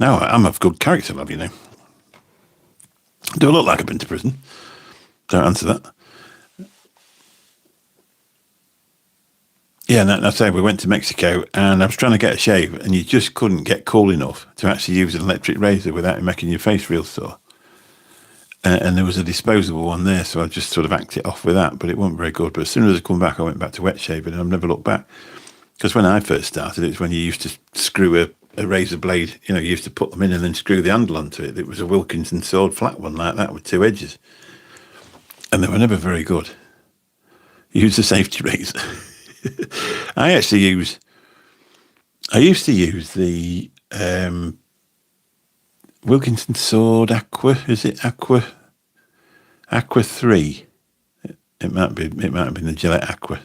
No, I'm of good character, love, Do I look like I've been to prison? Don't answer that. Yeah, and I say we went to Mexico, and I was trying to get a shave, and you just couldn't get cool enough to actually use an electric razor without it making your face real sore. And there was a disposable one there, so I just sort of acted it off with that, but it wasn't very good. But as soon as I come back, I went back to wet shaving, and I've never looked back. Because when I first started, it was when you used to screw a razor blade, you used to put them in and then screw the handle onto it. It was a Wilkinson sword flat one like that with 2 edges. And they were never very good. Use a safety razor. I used to use the Wilkinson Sword Aqua. Is it Aqua 3? It might have been the Gillette Aqua.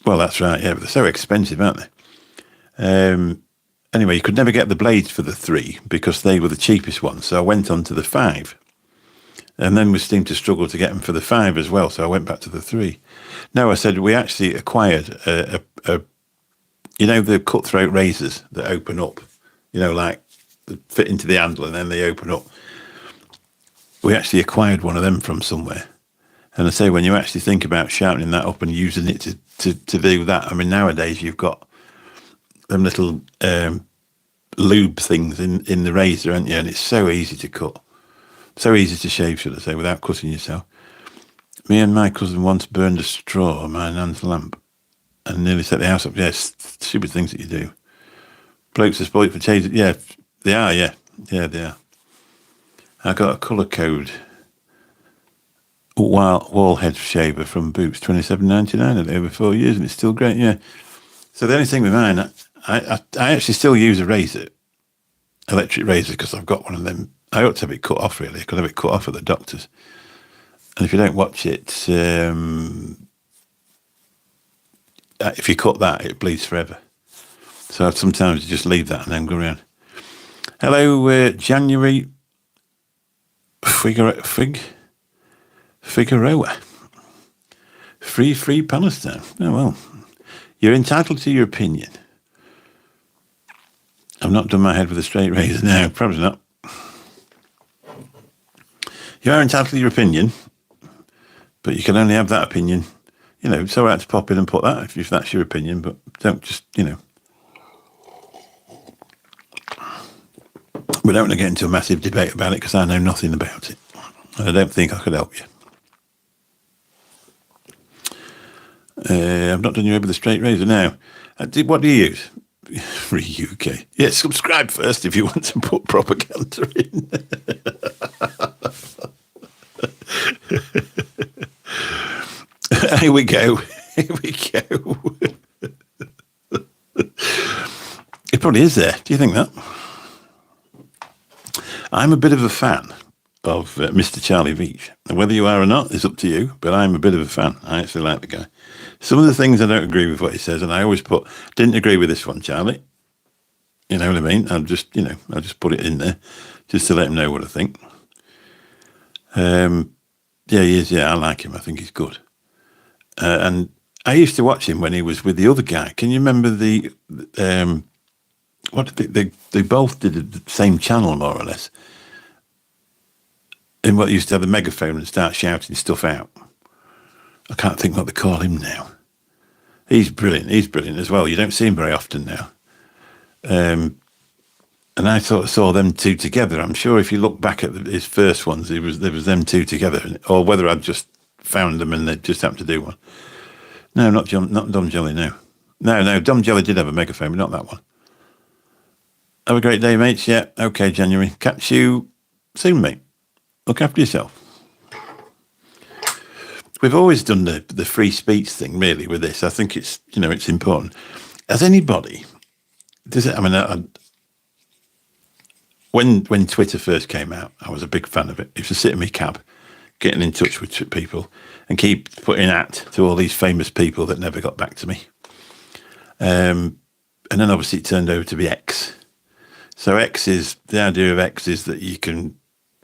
Well, that's right, yeah, but they're so expensive, aren't they? Anyway, you could never get the blades for the 3 because they were the cheapest ones. So I went on to the 5. And then we seemed to struggle to get them for the 5 as well. So I went back to the 3. No, I said we actually acquired the cutthroat razors that open up, like fit into the handle and then they open up. We actually acquired one of them from somewhere. And I say, when you actually think about sharpening that up and using it to do that, I mean, nowadays you've got them little lube things in the razor, haven't you? And it's so easy to cut. So easy to shave, should I say, without cutting yourself. Me and my cousin once burned a straw on my nan's lamp and nearly set the house up. Yeah, stupid things that you do. Blokes are spoilt for chasing. Yeah, they are, yeah. Yeah, they are. I got a colour code wall head shaver from Boots, $27.99. I did it over 4 years and it's still great, yeah. So the only thing with mine, I actually still use a razor, electric razor, because I've got one of them. I ought to have it cut off, really. I could have it cut off at the doctor's. And if you don't watch it, if you cut that, it bleeds forever. So sometimes you just leave that and then go around. Hello, January Figueroa. Free Palestine. Oh, well, you're entitled to your opinion. I've not done my head with a straight razor. No, probably not. You are entitled to your opinion, but you can only have that opinion. It's all right to pop in and put that if that's your opinion, but don't just, We don't want to get into a massive debate about it because I know nothing about it. I don't think I could help you. I've not done your head with a straight razor now. What do you use? Free UK. Yeah, subscribe first if you want to put propaganda in. Here we go. It probably is there. Do you think that? I'm a bit of a fan of Mr. Charlie Veach. And whether you are or not is up to you, but I'm a bit of a fan. I actually like the guy. Some of the things I don't agree with what he says, and I always didn't agree with this one, Charlie. You know what I mean? I'll just put it in there just to let him know what I think. Yeah, he is. Yeah, I like him. I think he's good. And I used to watch him when he was with the other guy. Can you remember what did they both did the same channel, more or less. In what used to have a megaphone and start shouting stuff out. I can't think what they call him now. He's brilliant. He's brilliant as well. You don't see him very often now. And I sort of saw them two together. I'm sure if you look back at his first ones, there was them two together, or whether I'd just found them and they just happened to do one. No, not Dom Jelly. No, Dom Jelly did have a megaphone, but not that one. Have a great day, mates. Yeah, okay, January. Catch you soon, mate. Look after yourself. We've always done the free speech thing, really, with this. I think it's it's important. Has anybody? Does it? I mean, when Twitter first came out, I was a big fan of it. I used to sit in my cab, getting in touch with people, and keep putting to all these famous people that never got back to me. And then obviously it turned over to be X. So the idea of X is that you can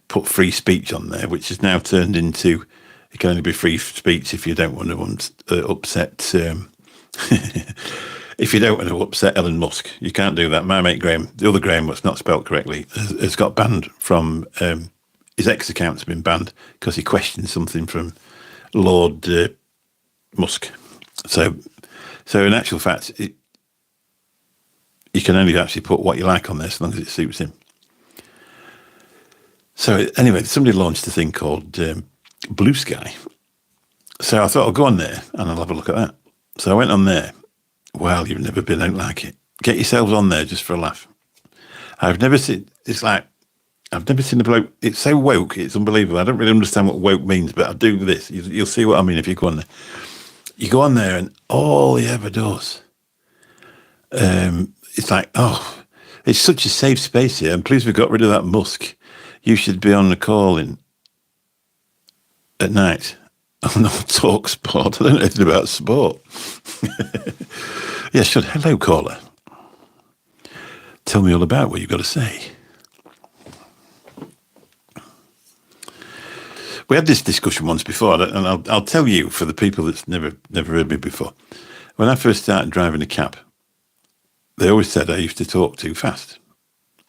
put free speech on there, which is now turned into. It can only be free speech if you don't want to upset. If you don't want to upset Elon Musk, you can't do that. My mate Graham, the other Graham, what's not spelt correctly, has got banned from his X account's been banned because he questioned something from Lord Musk. So in actual fact, you can only actually put what you like on there as long as it suits him. So anyway, somebody launched a thing called Blue Sky. So I thought I'll go on there and I'll have a look at that. So I went on there. Well, you've never been, I don't like it. Get yourselves on there just for a laugh. I've never seen a bloke, it's so woke, it's unbelievable. I don't really understand what woke means, but I'll do this. You'll see what I mean if you go on there. You go on there and all he ever does, it's like, oh, it's such a safe space here, and please we got rid of that Musk. You should be on the call in at night on the Talk Sport. I don't know anything about sport. Yeah, sure. Hello, caller. Tell me all about what you've got to say. We had this discussion once before, and I'll tell you for the people that's never heard me before. When I first started driving a cab, they always said I used to talk too fast.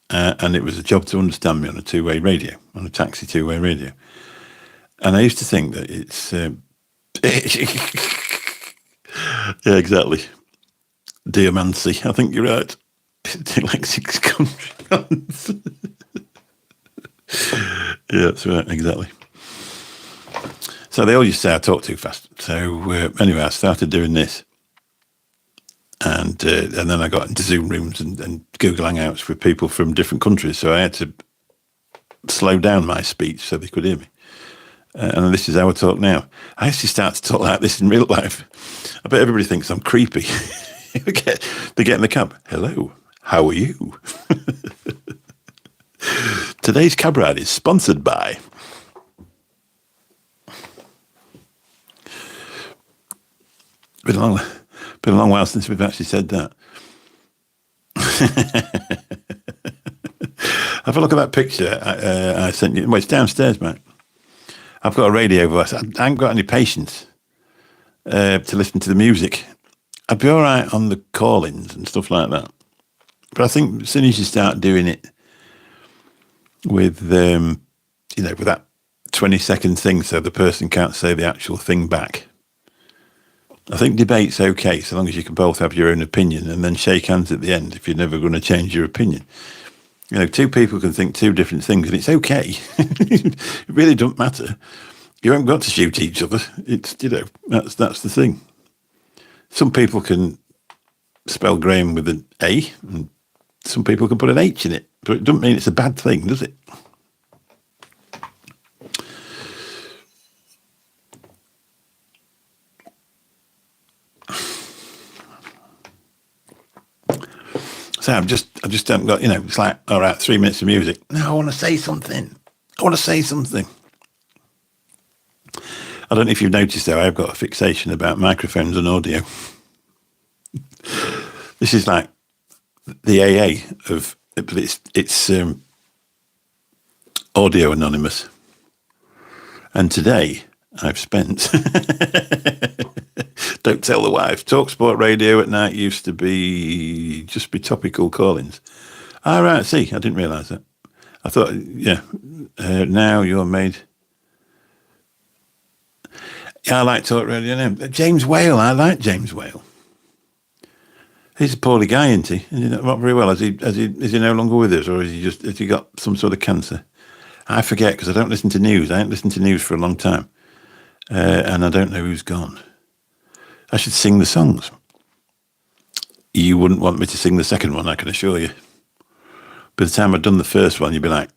And it was a job to understand me on a two-way radio, on a taxi two-way radio. And I used to think that it's... yeah, exactly. Diamancy. I think you're right. Like 6 countries. Yeah, that's right, exactly. So they all used to say I talk too fast. So anyway, I started doing this. And then I got into Zoom rooms and Google Hangouts with people from different countries. So I had to slow down my speech so they could hear me. And this is how I talk now. I actually start to talk like this in real life. I bet everybody thinks I'm creepy. They get in the cab. Hello, how are you? Today's cab ride is sponsored by... Been Been a long while since we've actually said that. Have a look at that picture I sent you. Well, it's downstairs, mate. I've got a radio voice. I haven't got any patience to listen to the music. I'd be all right on the call-ins and stuff like that. But I think as soon as you start doing it with, with that 20-second thing so the person can't say the actual thing back, I think debate's okay so long as you can both have your own opinion and then shake hands at the end if you're never going to change your opinion. Two people can think two different things and it's okay. It really doesn't matter. You haven't got to shoot each other. It's, that's the thing. Some people can spell Graham with an A and some people can put an H in it, but it doesn't mean it's a bad thing, does it? So I just haven't got, it's like, all right, 3 minutes of music. No, I want to say something. I don't know if you've noticed, though, I've got a fixation about microphones and audio. This is like the AA of, but it's Audio Anonymous. And today I've spent, don't tell the wife, TalkSport Radio at night used to be topical call-ins. Ah, right, see, I didn't realise that. I thought, now you're made. Yeah, I like Talk Radio now. James Whale, I like James Whale. He's a poorly guy, isn't he? Not very well. Is he no longer with us, or has he got some sort of cancer? I forget because I don't listen to news. I ain't listened to news for a long time, and I don't know who's gone. I should sing the songs. You wouldn't want me to sing the second one, I can assure you. By the time I'd done the first one, you'd be like,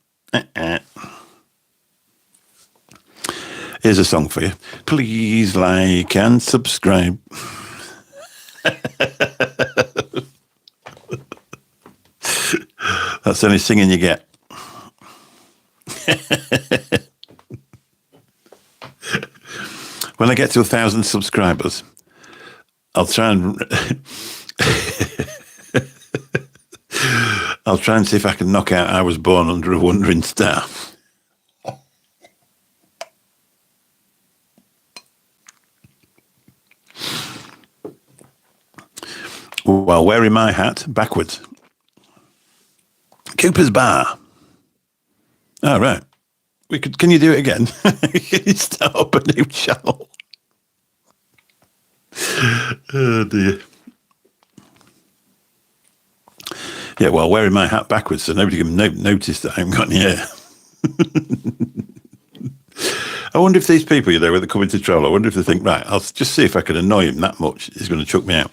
Here's a song for you. Please like and subscribe. That's the only singing you get. When I get to 1,000 subscribers, I'll try and see if I can knock out I Was Born Under a Wandering Star. While wearing my hat backwards. Cooper's Bar. Oh, right. Can you do it again? Can you start up a new channel? Oh, dear. Yeah, well, wearing my hat backwards so nobody can notice that I haven't got any hair. I wonder if these people, when they're coming to troll, I wonder if they think, right, I'll just see if I can annoy him that much. He's going to chuck me out.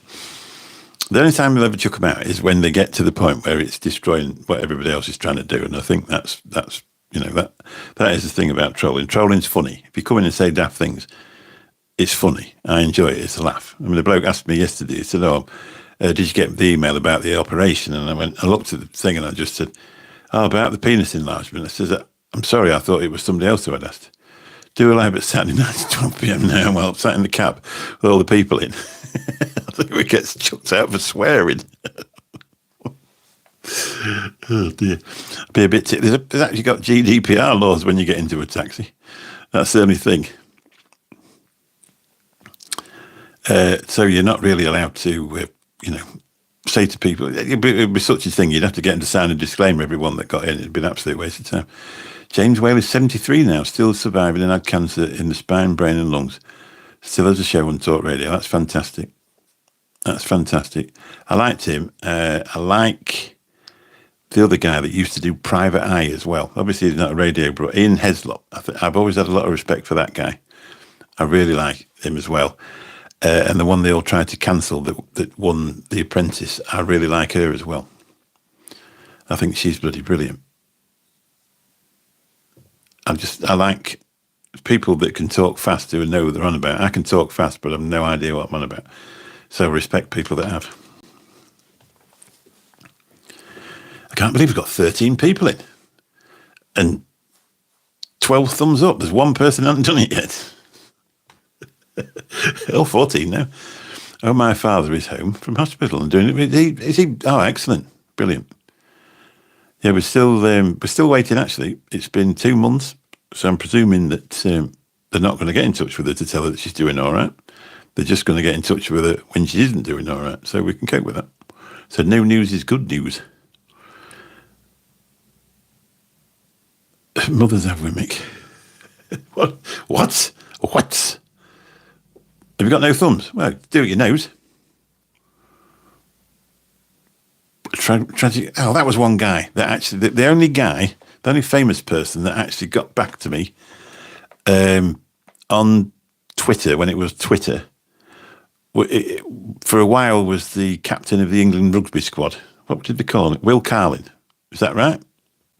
The only time they'll ever chuck them out is when they get to the point where it's destroying what everybody else is trying to do. And I think that's that is the thing about trolling. Trolling's funny. If you come in and say daft things, it's funny. I enjoy it. It's a laugh. I mean, the bloke asked me yesterday, he said, did you get the email about the operation? And I looked at the thing and I just said, about the penis enlargement. I said, I'm sorry, I thought it was somebody else who had asked. Do a live at Saturday night at 12 p.m. now. Well, I'm sat in the cab with all the people in. I think we get chucked out for swearing. Oh dear. Be a bit. There's actually got GDPR laws when you get into a taxi. That's the only thing. So you're not really allowed to, say to people. It'd be such a thing. You'd have to get them to sign a disclaimer. Everyone that got in, it'd be an absolute waste of time. James Whale is 73 now, still surviving and had cancer in the spine, brain, and lungs. Still has a show on Talk Radio. That's fantastic. That's fantastic. I liked him. I like the other guy that used to do Private Eye as well. Obviously, he's not a radio, but Ian Heslop. I've always had a lot of respect for that guy. I really like him as well. And the one they all tried to cancel that won The Apprentice, I really like her as well. I think she's bloody brilliant. I like people that can talk fast who know what they're on about. I can talk fast, but I've no idea what I'm on about. So respect people that have. I can't believe we've got 13 people in. And 12 thumbs up. There's one person who hasn't done it yet. 14 now. Oh, my father is home from hospital and doing it. Is he? Oh, excellent, brilliant. Yeah, we're still waiting. Actually, it's been 2 months, so I'm presuming that they're not going to get in touch with her to tell her that she's doing all right. They're just going to get in touch with her when she isn't doing all right, so we can cope with that. So no news is good news. Mothers have we, Mick. What? What? Have you got no thumbs? Well, do it your nose. Tragic. Oh, that was one guy that actually, the only famous person that actually got back to me on Twitter when it was Twitter. For a while was the captain of the England rugby squad. What did they call it? Will Carlin. Is that right?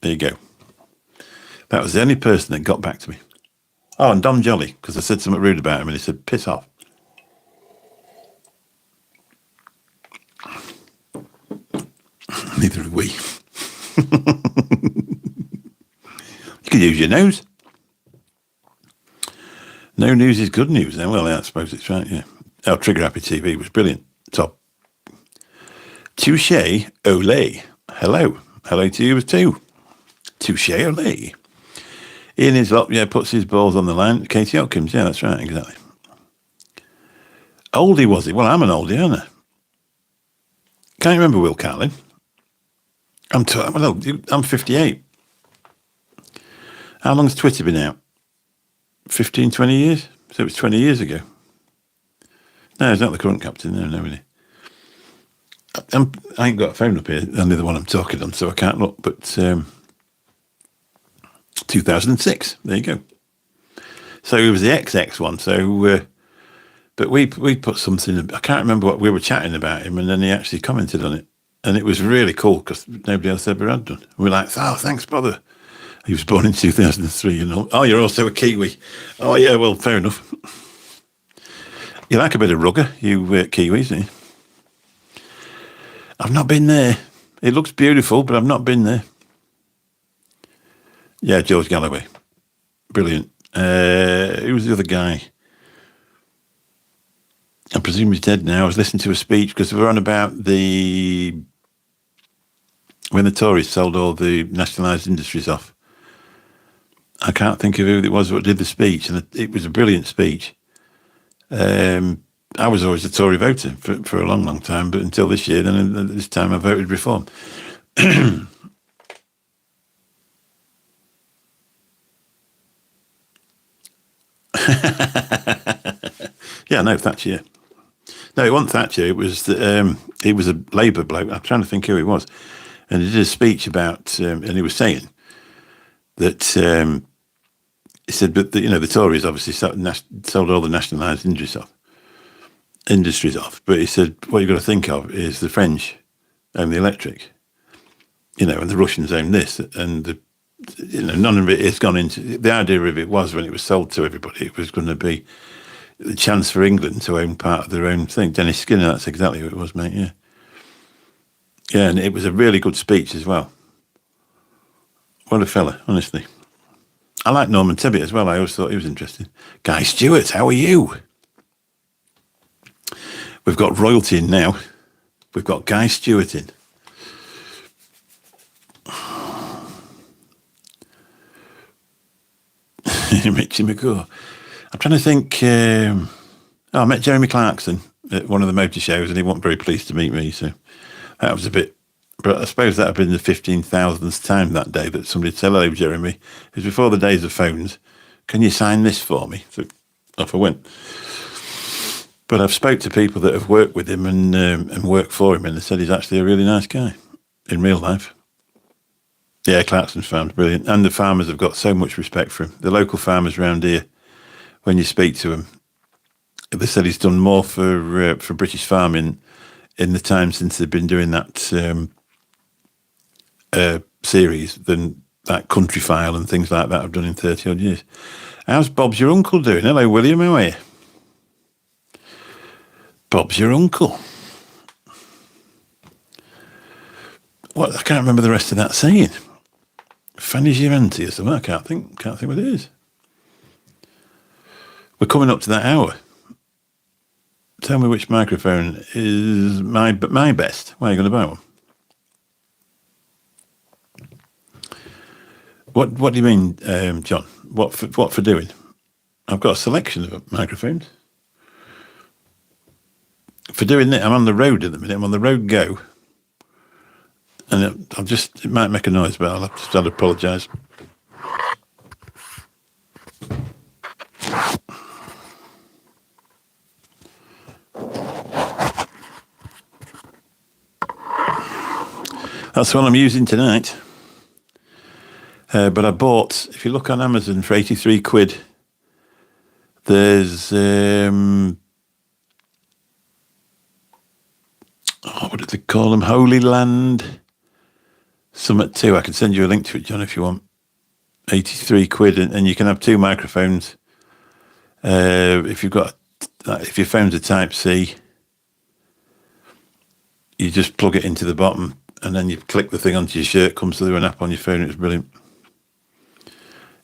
There you go. That was the only person that got back to me. Oh, and Dom Jolly, because I said something rude about him and he said, piss off. Neither have we. You could use your nose. No news is good news then. Well, yeah, I suppose it's right, yeah. Oh, Trigger Happy TV was brilliant. Top. Touche Olay. Hello. Hello to you too. Touche Olay. Ian Islop, yeah, puts his balls on the line. Katie Hopkins, yeah, that's right, exactly. Oldie was he? Well, I'm an oldie, aren't I? Can't you remember Will Carlin? I'm 58. How long's Twitter been out? 15, 20 years? So it was 20 years ago. No, he's not the current captain. No, really. I ain't got a phone up here, only the one I'm talking on, so I can't look. But 2006, there you go. So it was the XX one. So, but we put something. I can't remember what we were chatting about him, and then he actually commented on it, and it was really cool because nobody else ever had done. We were like, "Oh, thanks, brother." He was born in 2003, you know. Oh, you're also a Kiwi. Oh, yeah, well, fair enough. You like a bit of rugger, you Kiwis, eh? I've not been there. It looks beautiful, but I've not been there. Yeah, George Galloway. Brilliant. Who was the other guy? I presume he's dead now. I was listening to a speech because we were on about when the Tories sold all the nationalised industries off. I can't think of who it was that did the speech, and it was a brilliant speech. I was always a Tory voter for a long, long time, but until this year, then this time I voted Reform. Yeah, no, Thatcher. No, it wasn't Thatcher. It was he was a Labour bloke. I'm trying to think who he was, and he did a speech about, and he was saying that he said, but the Tories obviously sold all the nationalised industries off. But he said, what you've got to think of is the French own the electric, and the Russians own this, and none of it has gone into. The idea of it was when it was sold to everybody, it was going to be the chance for England to own part of their own thing. Dennis Skinner, that's exactly who it was, mate. Yeah, yeah, and it was a really good speech as well. What a fella, honestly. I like Norman Tebbit as well. I always thought he was interesting. Guy Stewart, how are you? We've got royalty in now. We've got Guy Stewart in. Richie McGaw. I'm trying to think. I met Jeremy Clarkson at one of the motor shows, and he wasn't very pleased to meet me. So that was a bit. But I suppose that had been the 15,000th time that day that somebody said, hello, Jeremy. It was before the days of phones. Can you sign this for me? So off I went. But I've spoke to people that have worked with him and worked for him, and they said he's actually a really nice guy in real life. Yeah, Clarkson's farm's brilliant. And the farmers have got so much respect for him. The local farmers around here, when you speak to them, they said he's done more for British farming in the time since they've been doing that series than that Country File and things like that I've done in 30 odd years. How's Bob's your uncle doing? Hello, William, how are you? Bob's your uncle. What? I can't remember the rest of that saying. Fanny's your auntie or something. I can't think what it is. We're coming up to that hour. Tell me which microphone is my best. Why are you going to buy one? What do you mean, John? What for doing? I've got a selection of microphones. For doing it, I'm on the road at the minute. I'm on the road go. And it might make a noise, but I'll have to apologise. That's what I'm using tonight. But I bought, if you look on Amazon for 83 quid, there's, what do they call them? Holy Land Summit 2. I can send you a link to it, John, if you want. 83 quid, and you can have two microphones. If your phone's a Type C, you just plug it into the bottom, and then you click the thing onto your shirt, comes through an app on your phone. It's brilliant.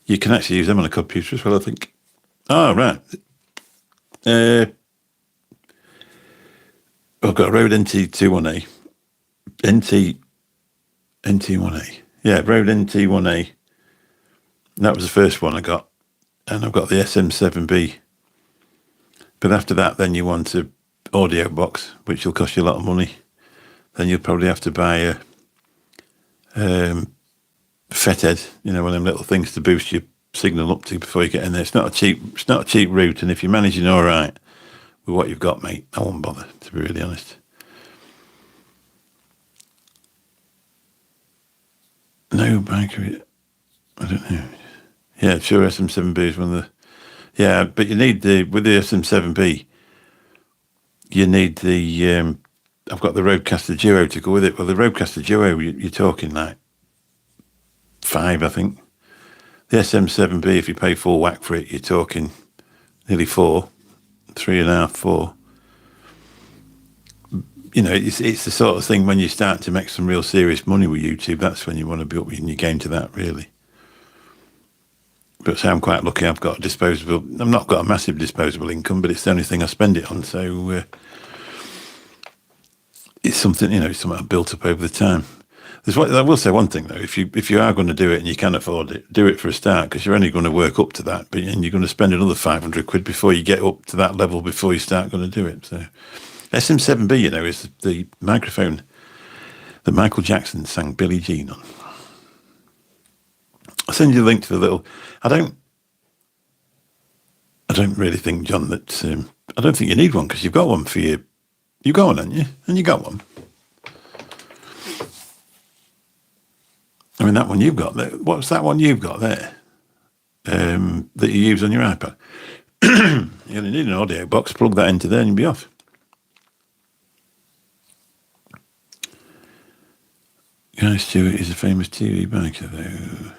You can actually use them on a computer as well, I think. Oh, right. I've got a Rode NT21A. NT1A. Yeah, Rode NT1A. That was the first one I got. And I've got the SM7B. But after that, then you want an audio box, which will cost you a lot of money. Then you'll probably have to buy a FetEd, one of them little things to boost your signal up to before you get in there. It's not a cheap route, and if you're managing all right with what you've got, mate, I won't bother, to be really honest. No bike, I don't know. Yeah, sure, SM7B is one of the... Yeah, but you need with the SM7B, you need the... I've got the Rodecaster Duo to go with it. Well, the Rodecaster Duo, you're talking like 5, I think. The SM7B, if you pay full whack for it, you're talking nearly 4, 3.5, 4. It's the sort of thing when you start to make some real serious money with YouTube, that's when you want to be up in your game to that, really. But I'm quite lucky. I've got I've not got a massive disposable income, but it's the only thing I spend it on. So it's something, something I've built up over the time. I will say one thing though: if you are going to do it and you can afford it, do it for a start, because you're only going to work up to that, and you're going to spend another 500 quid before you get up to that level before you start going to do it. So SM7B, is the microphone that Michael Jackson sang Billie Jean on. I'll send you the link to the little. I don't really think, John, that I don't think you need one because you've got one for you. You got one, haven't you? And you got one. I mean, that one you've got there. What's that one you've got there that you use on your iPad? You only need an audio box. Plug that into there and you'll be off. Guy Stewart is a famous TV biker, though.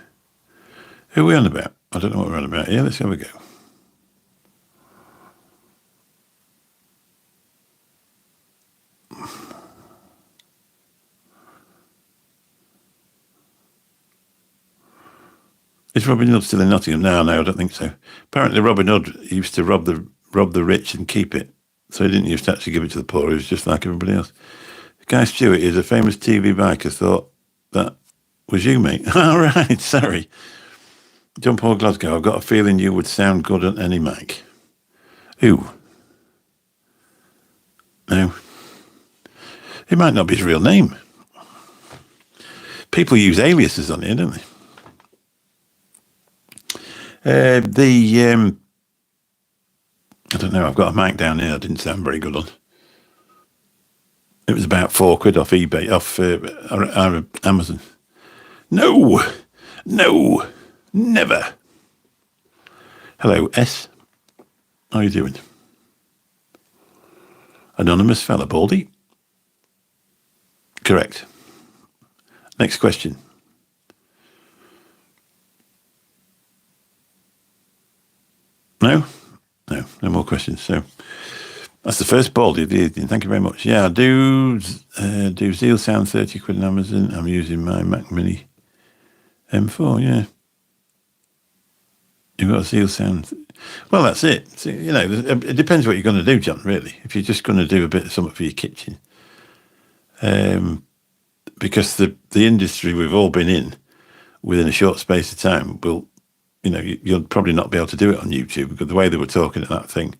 Who are we on about? I don't know what we're on about. Yeah, let's have a go. Is Robin Hood still in Nottingham? No, I don't think so. Apparently Robin Hood used to rob the rich and keep it. So he didn't used to actually give it to the poor. He was just like everybody else. Guy Stewart is a famous TV biker. Thought that was you, mate. All right, sorry. John Paul Glasgow, I've got a feeling you would sound good on any mic. Who? No. It might not be his real name. People use aliases on here, don't they? I don't know, I've got a mic down here I didn't sound very good on. It was about 4 quid off eBay, off Amazon. No, never. Hello, S. How are you doing? Anonymous fella, Baldy. Correct. Next question. No more questions. So that's the first Baldy of the evening. Thank you very much. Yeah, I do Zeal Sound 30 quid on Amazon. I'm using my Mac Mini M4, yeah. You've got a seal sound. Well, that's it. So, it depends what you're going to do, John, really. If you're just going to do a bit of something for your kitchen. Because the industry we've all been in within a short space of time will, you'll probably not be able to do it on YouTube because the way they were talking at that thing,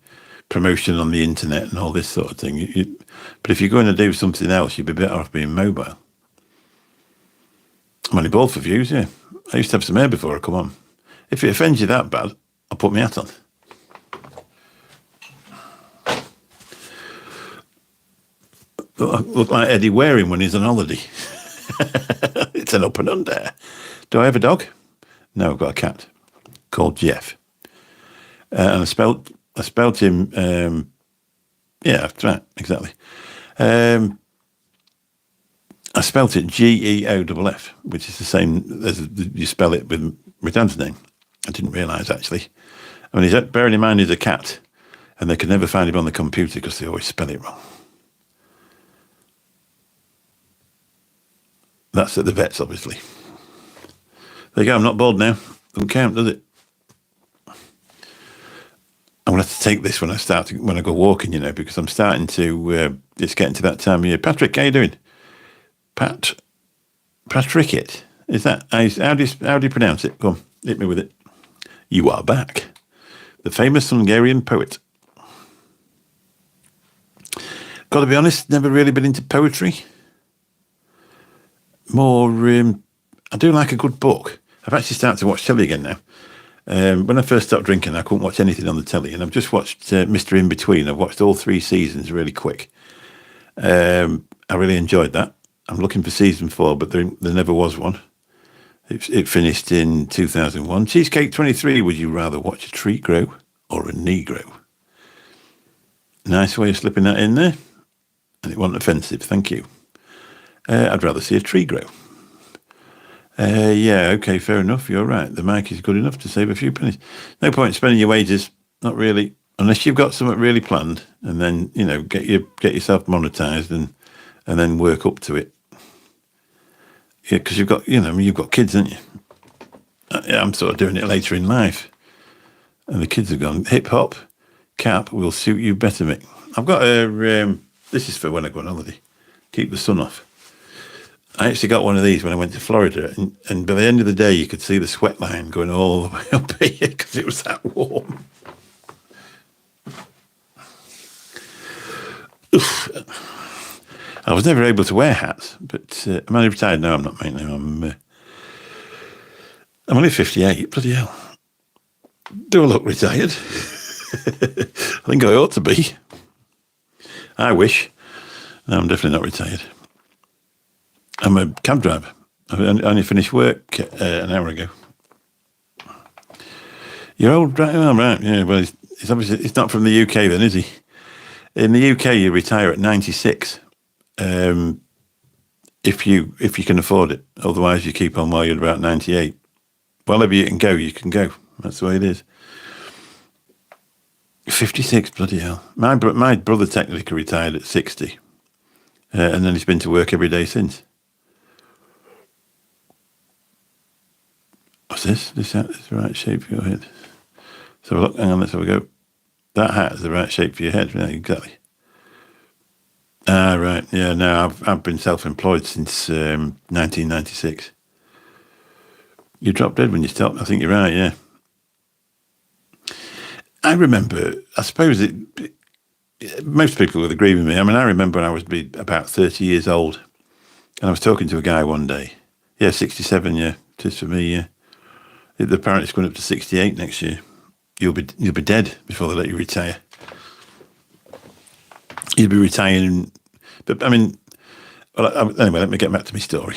promotion on the internet and all this sort of thing. But if you're going to do something else, you'd be better off being mobile. I'm only bald for views, yeah. I used to have some hair before I come on. If it offends you that bad, I'll put my hat on. I look like Eddie Waring when he's on holiday. It's an up and under. Do I have a dog? No, I've got a cat called Jeff. And I spelt him, yeah, that's right, exactly. I spelt it Geoff, which is the same as you spell it with my dad's name. I didn't realise, actually. I mean, bearing in mind he's a cat, and they can never find him on the computer because they always spell it wrong. That's at the vets, obviously. There you go, I'm not bald now. Doesn't count, does it? I'm going to have to take this when I go walking, because I'm starting to, it's getting to that time of year. Patrick, how you doing? Patrickit. Is that, how do you pronounce it? Go on, hit me with it. You are back. The famous Hungarian poet. Got to be honest, never really been into poetry. More, I do like a good book. I've actually started to watch telly again now. When I first stopped drinking, I couldn't watch anything on the telly, and I've just watched Mr. In Between. I've watched all 3 seasons really quick. I really enjoyed that. I'm looking for season 4, but there never was one. It finished in 2001. Cheesecake 23, would you rather watch a tree grow or a Negro? Nice way of slipping that in there. And it wasn't offensive, thank you. I'd rather see a tree grow. Yeah, okay, fair enough. You're right. The mic is good enough to save a few pennies. No point spending your wages, not really, unless you've got something really planned, and then get yourself monetized and then work up to it. Yeah, because you've got kids, haven't you? I'm sort of doing it later in life, and the kids have gone hip hop. Cap will suit you better, Mick. I've got a. This is for when I go on holiday. Keep the sun off. I actually got one of these when I went to Florida, and by the end of the day, you could see the sweat line going all the way up here because it was that warm. Oof. I was never able to wear hats, but I'm only retired now. I'm not, mate. Now I'm only 58. Bloody hell! Do I look retired? I think I ought to be. I wish. No, I'm definitely not retired. I'm a cab driver. I only finished work an hour ago. You're old, right? Oh, right. Yeah. Well, it's obviously it's not from the UK then, is he? In the UK, you retire at 96. If you can afford it. Otherwise, you keep on while you're about 98. Wherever you can go, you can go. That's the way it is. 56, bloody hell. My brother technically retired at 60. And then he's been to work every day since. What's this? This hat is the right shape for your head. So look, hang on, let's have a go. That hat is the right shape for your head. Yeah, exactly. Ah, right. Yeah, no, I've been self-employed since 1996. You dropped dead when you stopped. I think you're right, yeah. I remember, I suppose most people would agree with me. I mean, I remember when I was about 30 years old, and I was talking to a guy one day. Yeah, 67, yeah. It is for me, yeah. Apparently it's going up to 68 next year. You'll be dead before they let you retire. You'll be retiring. But, I mean, anyway, let me get back to my story.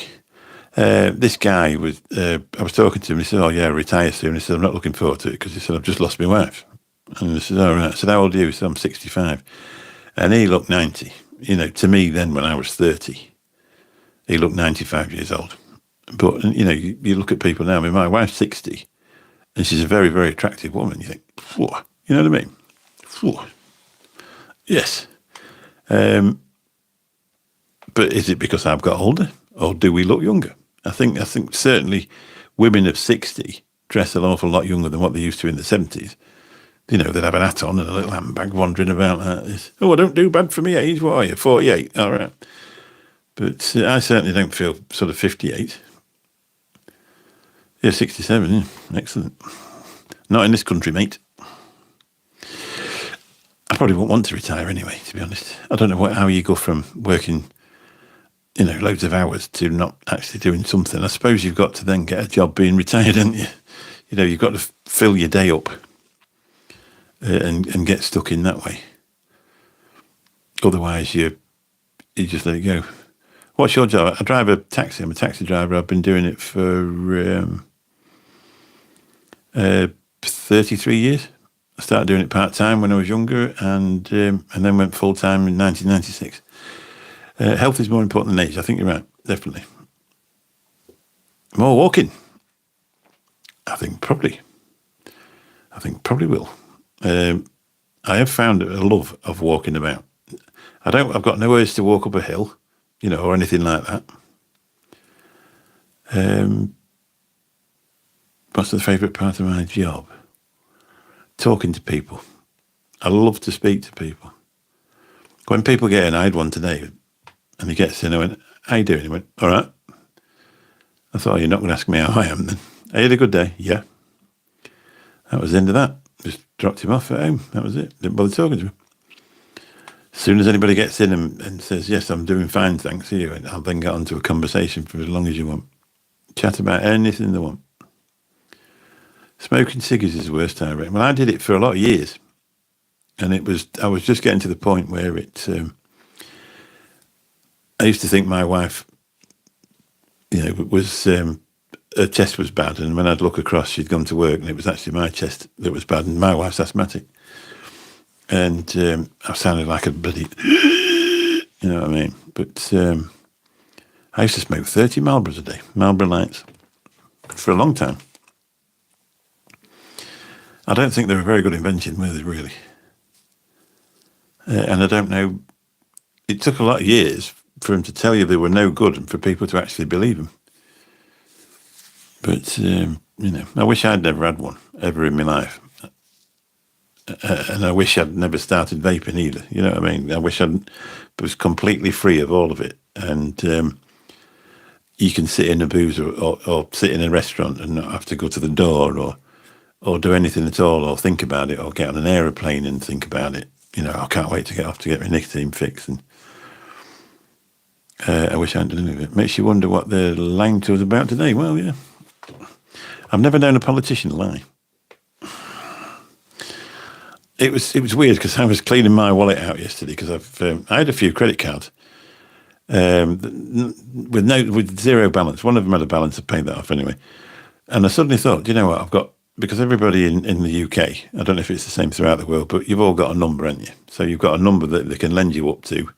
This guy I was talking to him, he said, oh, yeah, I retire soon. He said, I'm not looking forward to it because he said, I've just lost my wife. And I said, all right. I said, how old are you? He said, I'm 65. And he looked 90. To me then when I was 30, he looked 95 years old. But, you look at people now. I mean, my wife's 60, and she's a very, very attractive woman. You think, whoa, you know what I mean? Whoa. Yes. But is it because I've got older, or do we look younger? I think certainly women of 60 dress an awful lot younger than what they used to in the 70s. You know, they'd have an hat on and a little handbag wandering about like this. Oh, I don't do bad for my age. What are you, 48? All right. But I certainly don't feel sort of 58. Yeah, 67, yeah. Excellent. Not in this country, mate. I probably won't want to retire anyway, to be honest. I don't know how you go from working, you know, loads of hours to not actually doing something. I suppose you've got to then get a job being retired, haven't you? You know, you've got to fill your day up and get stuck in that way. Otherwise, you just let it go. What's your job? I drive a taxi. I'm a taxi driver. I've been doing it for 33 years. I started doing it part-time when I was younger and then went full-time in 1996. Health is more important than age. I think you're right, definitely. More walking. I think probably will. I have found a love of walking about. I've got no urge to walk up a hill, you know, or anything like that. What's the favourite part of my job? Talking to people. I love to speak to people. When people get in, I had one today, and he gets in, I went, how you doing? He went, all right. I thought, you're not going to ask me how I am then. I had a good day. Yeah. That was the end of that. Just dropped him off at home. That was it. Didn't bother talking to him. As soon as anybody gets in and says, yes, I'm doing fine, thanks, you, and I'll then get onto a conversation for as long as you want. Chat about anything they want. Smoking ciggies is the worst, I reckon. Well, I did it for a lot of years. And I was just getting to the point where I used to think my wife, you know, was, her chest was bad. And when I'd look across, she'd gone to work and it was actually my chest that was bad. And my wife's asthmatic. And I sounded like a bloody, you know what I mean? But I used to smoke 30 Marlboros a day, Marlboro Lights, for a long time. I don't think they're a very good invention, were they, really? And I don't know, it took a lot of years for him to tell you they were no good and for people to actually believe him. But, you know, I wish I'd never had one, ever in my life. And I wish I'd never started vaping either, you know what I mean? I wish I was completely free of all of it. And you can sit in a booth or sit in a restaurant and not have to go to the door or do anything at all, or think about it, or get on an aeroplane and think about it. You know, I can't wait to get off to get my nicotine fix. And I wish I hadn't done any of it. Makes you wonder what they're lying to us about today. Well, yeah. I've never known a politician lie. It was weird because I was cleaning my wallet out yesterday because I had a few credit cards with zero balance. One of them had a balance. I paid that off anyway. And I suddenly thought, you know what, I've got, because everybody in the UK, I don't know if it's the same throughout the world, but you've all got a number, haven't you? So you've got a number that they can lend you up to,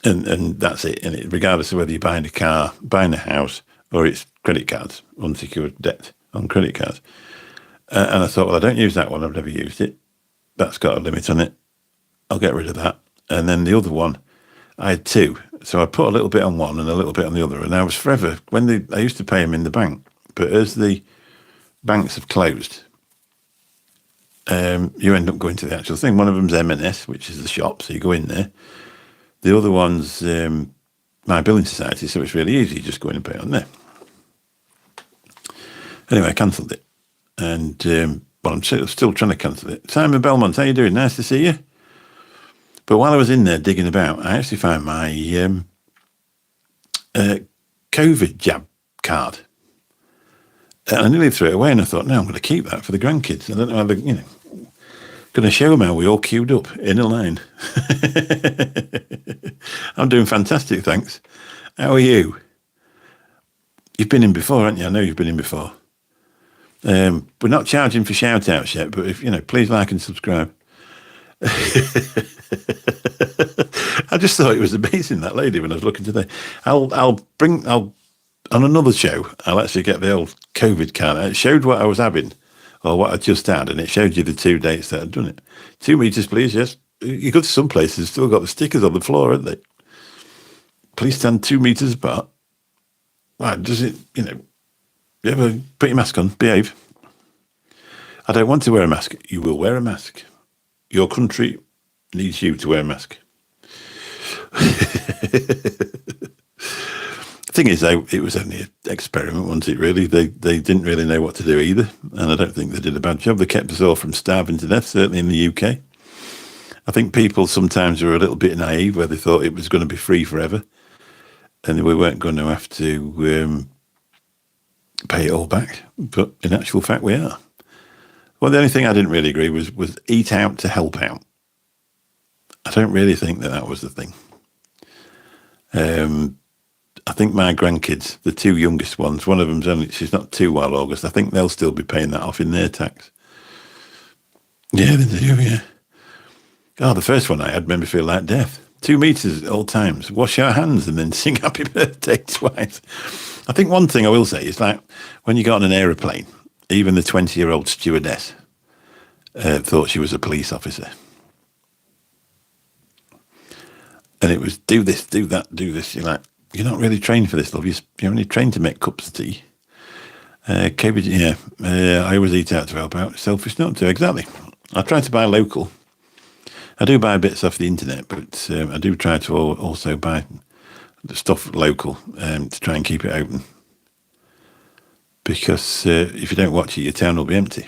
and that's it. And regardless of whether you're buying a car, buying a house, or it's credit cards, unsecured debt on credit cards. And I thought, well, I don't use that one. I've never used it. That's got a limit on it. I'll get rid of that. And then the other one, I had two. So I put a little bit on one and a little bit on the other. And I was forever, I used to pay them in the bank. But as the banks have closed, you end up going to the actual thing. One of them's M&S, which is the shop. So you go in there. The other one's my billing society. So it's really easy. You just go in and pay on there. Anyway, I cancelled it. And, well, I'm still trying to cancel it. Simon Belmont, how you doing? Nice to see you. But while I was in there digging about, I actually found my COVID jab card. And I nearly threw it away, and I thought, no, I'm going to keep that for the grandkids. I don't know how they're, going to show them how we all queued up in a line. I'm doing fantastic, thanks. How are you? You've been in before, haven't you? I know you've been in before. We're not charging for shout-outs yet, but if please like and subscribe. I just thought it was amazing, that lady, when I was looking today. I'll on another show, I'll actually get the old COVID card. It showed what I was having, or what I just had, and it showed you the 2 dates that I'd done it. 2 meters, please, yes. You go to some places, still got the stickers on the floor, haven't they? Please stand 2 meters apart. Why, does it, Yeah, well, put your mask on, behave. I don't want to wear a mask. You will wear a mask. Your country needs you to wear a mask. The thing is, though, it was only an experiment, wasn't it, really? They didn't really know what to do either, and I don't think they did a bad job. They kept us all from starving to death, certainly in the UK. I think people sometimes were a little bit naive where they thought it was going to be free forever, and we weren't going to have to pay it all back. But in actual fact, we are. Well, the only thing I didn't really agree was eat out to help out. I don't really think that was the thing. I think my grandkids, the two youngest ones, one of them's she's not too well, August. I think they'll still be paying that off in their tax. Yeah, they do, yeah. Oh, the first one I had made me feel like death. 2 meters at all times. Wash our hands and then sing happy birthday twice. I think one thing I will say is like when you got on an aeroplane, even the 20-year-old stewardess thought she was a police officer. And it was do this, do that, do this. You're like, you're not really trained for this, love. You're only trained to make cups of tea. I always eat out to help out. Selfish not to, exactly. I try to buy local. I do buy bits off the internet, but I do try to also buy the stuff local to try and keep it open. Because if you don't watch it, your town will be empty.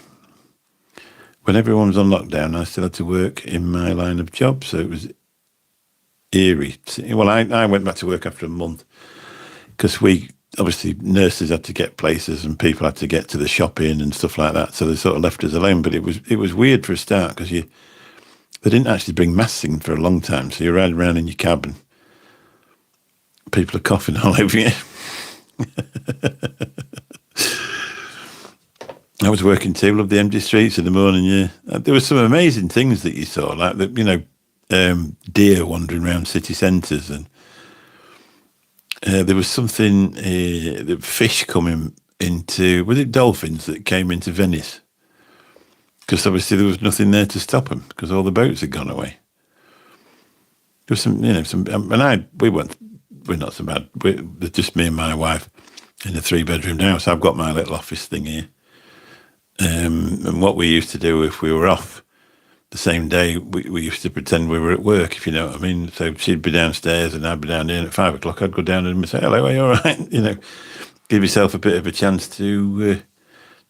When everyone was on lockdown, I still had to work in my line of job, so it was eerie. Well, I went back to work after a month because obviously nurses had to get places and people had to get to the shopping and stuff like that. So they sort of left us alone. But it was weird for a start because they didn't actually bring masks in for a long time. So you're riding around in your cab and people are coughing all over you. I was working too, loved the empty streets in the morning, yeah. There were some amazing things that you saw, like deer wandering around city centres, and there was something, the fish coming into, was it dolphins that came into Venice? Because obviously there was nothing there to stop them because all the boats had gone away. There was we're not so bad. We're just me and my wife in a 3-bedroom house. I've got my little office thing here. And what we used to do if we were off the same day, we used to pretend we were at work, if you know what I mean. So she'd be downstairs and I'd be down here, and at 5 o'clock I'd go down and say, hello, are you all right? Give yourself a bit of a chance to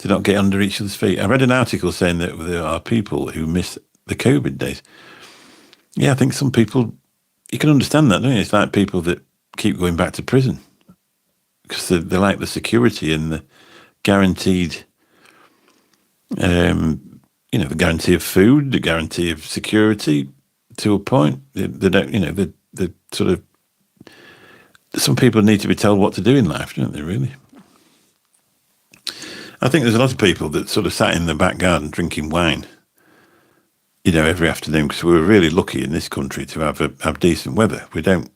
not get under each other's feet. I read an article saying that there are people who miss the COVID days. Yeah, I think some people, you can understand that, don't you? It's like people that keep going back to prison because they like the security and the guaranteed, the guarantee of food, the guarantee of security to a point. They don't, the sort of, some people need to be told what to do in life, don't they, really? I think there's a lot of people that sort of sat in the back garden drinking wine, every afternoon, because we were really lucky in this country to have decent weather. We don't,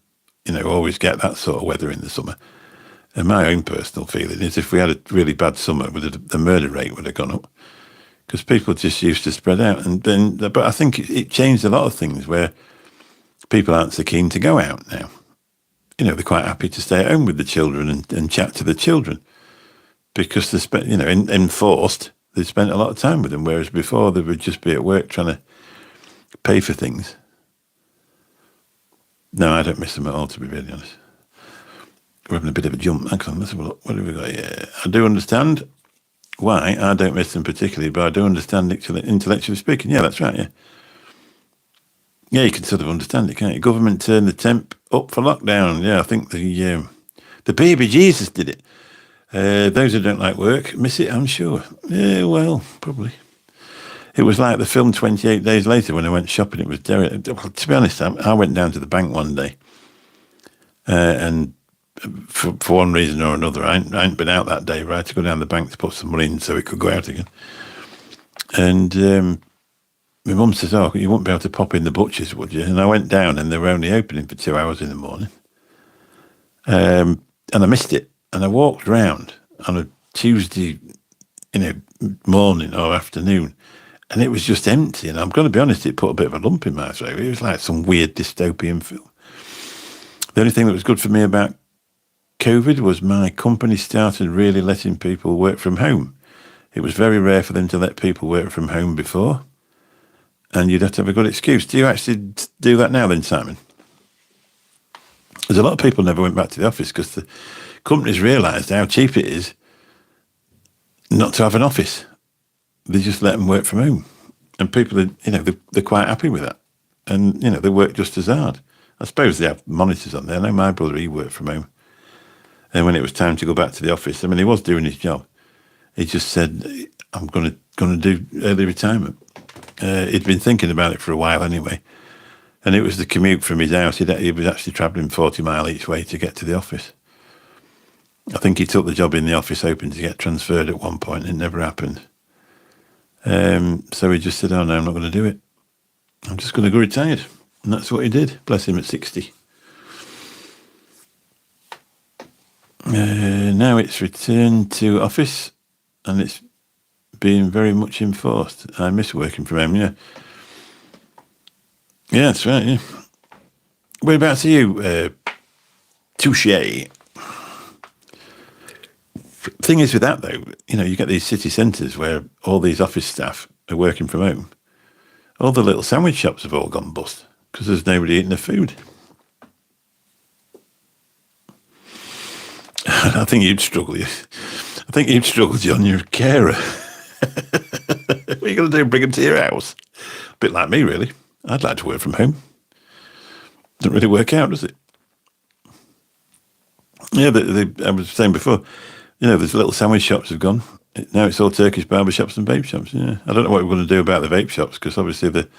always get that sort of weather in the summer. And my own personal feeling is if we had a really bad summer, the murder rate would have gone up because people just used to spread out. But I think it changed a lot of things where people aren't so keen to go out now. They're quite happy to stay at home with the children and chat to the children because they spent, enforced, they spent a lot of time with them, whereas before they would just be at work trying to pay for things. No, I don't miss them at all, to be really honest. We're having a bit of a jump. Hang on, let's have a look. What have we got here? I do understand why I don't miss them particularly, but I do understand intellectually speaking. Yeah, that's right, yeah. Yeah, you can sort of understand it, can't you? Government turned the temp up for lockdown. Yeah, I think the baby Jesus did it. Those who don't like work miss it, I'm sure. Yeah, well, probably. It was like the film 28 Days Later when I went shopping. It was Derek. Well, to be honest, I went down to the bank one day and for one reason or another, I ain't been out that day, right, to go down the bank to put some money in so it could go out again. And my mum says, oh, you wouldn't be able to pop in the butcher's, would you? And I went down and they were only opening for 2 hours in the morning. And I missed it. And I walked round on a Tuesday, morning or afternoon, and it was just empty. And I'm going to be honest, it put a bit of a lump in my throat. It was like some weird dystopian film. The only thing that was good for me about COVID was my company started really letting people work from home. It was very rare for them to let people work from home before, and you'd have to have a good excuse. Do you actually do that now then, Simon? There's a lot of people never went back to the office because the companies realised how cheap it is not to have an office. They just let them work from home. And people, they're quite happy with that. And, they work just as hard. I suppose they have monitors on there. I know my brother, he worked from home. And when it was time to go back to the office, he was doing his job. He just said, I'm going to do early retirement. He'd been thinking about it for a while anyway. And it was the commute from his house. He was actually travelling 40 miles each way to get to the office. I think he took the job in the office hoping to get transferred at one point. It never happened. So he just said, oh no, I'm not going to do it. I'm just going to go retired. And that's what he did. Bless him, at 60. Now it's returned to office and it's being very much enforced. I miss working from home, yeah. Yeah, that's right, yeah. Whereabouts are you? Touche. Thing is with that, though, you get these city centres where all these office staff are working from home. All the little sandwich shops have all gone bust because there's nobody eating their food. I think you'd struggle. John. You're a carer. What are you going to do? Bring them to your house? A bit like me, really. I'd like to work from home. Doesn't really work out, does it? Yeah, I was saying before, there's little sandwich shops have gone. Now it's all Turkish barber shops and vape shops. Yeah, I don't know what we're going to do about the vape shops because obviously with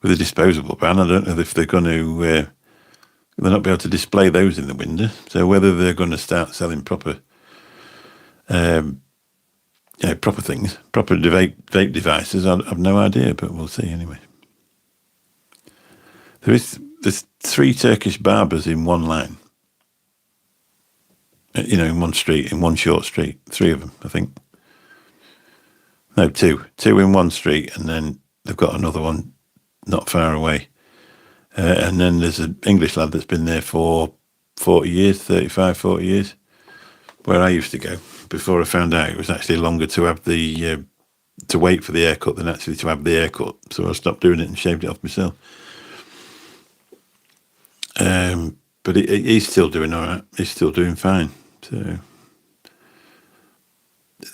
the disposable ban, I don't know if they're going to. They'll not be able to display those in the window. So whether they're going to start selling proper, proper things, proper vape devices, I've no idea, but we'll see anyway. There's 3 Turkish barbers in one line. In one street, in one short street. 3 of them, I think. No, 2. 2 in one street, and then they've got another one not far away. And then there's an English lad that's been there for 40 years, 35, 40 years, where I used to go before I found out it was actually longer to have to wait for the haircut than actually to have the haircut. So I stopped doing it and shaved it off myself. But he's still doing all right. He's still doing fine. So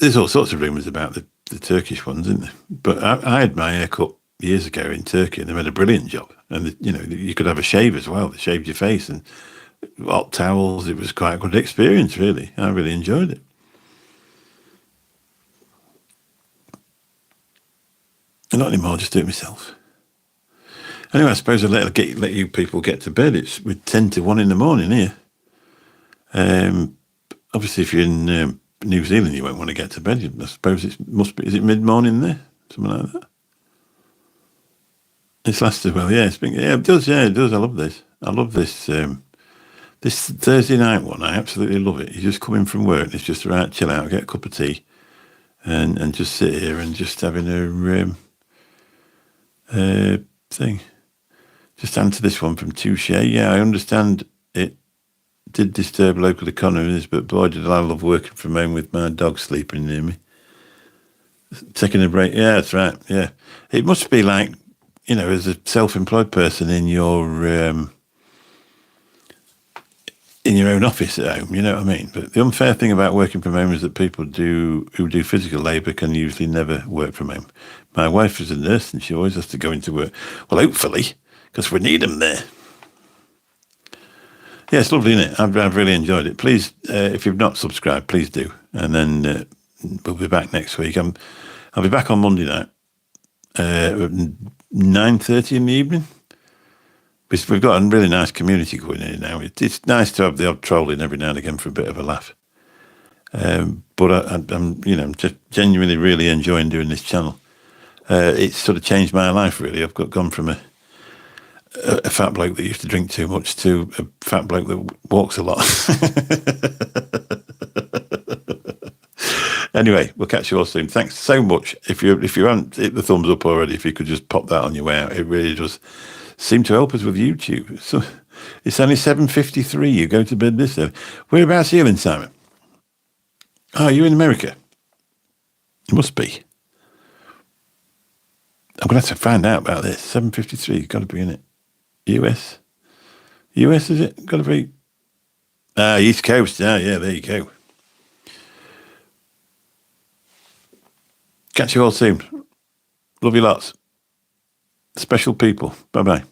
there's all sorts of rumours about the Turkish ones, isn't there? But I had my haircut years ago in Turkey, and they made a brilliant job. And you could have a shave as well. They shaved your face and hot towels. It was quite a good experience, really. I really enjoyed it. And not anymore. Just do it myself. Anyway, I suppose I'll let you people get to bed. It's with 10 to 1 in the morning here. Obviously, if you're in New Zealand, you won't want to get to bed. I suppose is it mid-morning there? Something like that. It's lasted well, yeah. It does. I love this. This Thursday night one. I absolutely love it. You just come in from work and it's just right, chill out, get a cup of tea, and just sit here and just having a thing. Just answer this one from Touche. Yeah, I understand it did disturb local economies, but boy, did I love working from home with my dog sleeping near me. Taking a break. Yeah, that's right. Yeah. It must be like, as a self-employed person in your own office at home, you know what I mean? But the unfair thing about working from home is that people who do physical labour can usually never work from home. My wife is a nurse and she always has to go into work. Well, hopefully, because we need them there. Yeah, it's lovely, isn't it? I've really enjoyed it. Please, if you've not subscribed, please do. And then we'll be back next week. I'll be back on Monday night at 9:30 in the evening. We've got a really nice community going here now. It's nice to have the odd trolling every now and again for a bit of a laugh. But I'm just genuinely really enjoying doing this channel. It's sort of changed my life, really. I've gone from a fat bloke that used to drink too much to a fat bloke that walks a lot. Anyway, we'll catch you all soon. Thanks so much. If you haven't hit the thumbs up already, if you could just pop that on your way out, it really does seem to help us with YouTube. So It's only 7:53. You go to bed this early. Whereabouts are you in, Simon? Oh, you're in America. You must be. I'm going to have to find out about this. 7:53. You've got to be in it. US? US, is it? Got to be. East Coast. Yeah, there you go. Catch you all soon. Love you lots. Special people. Bye-bye.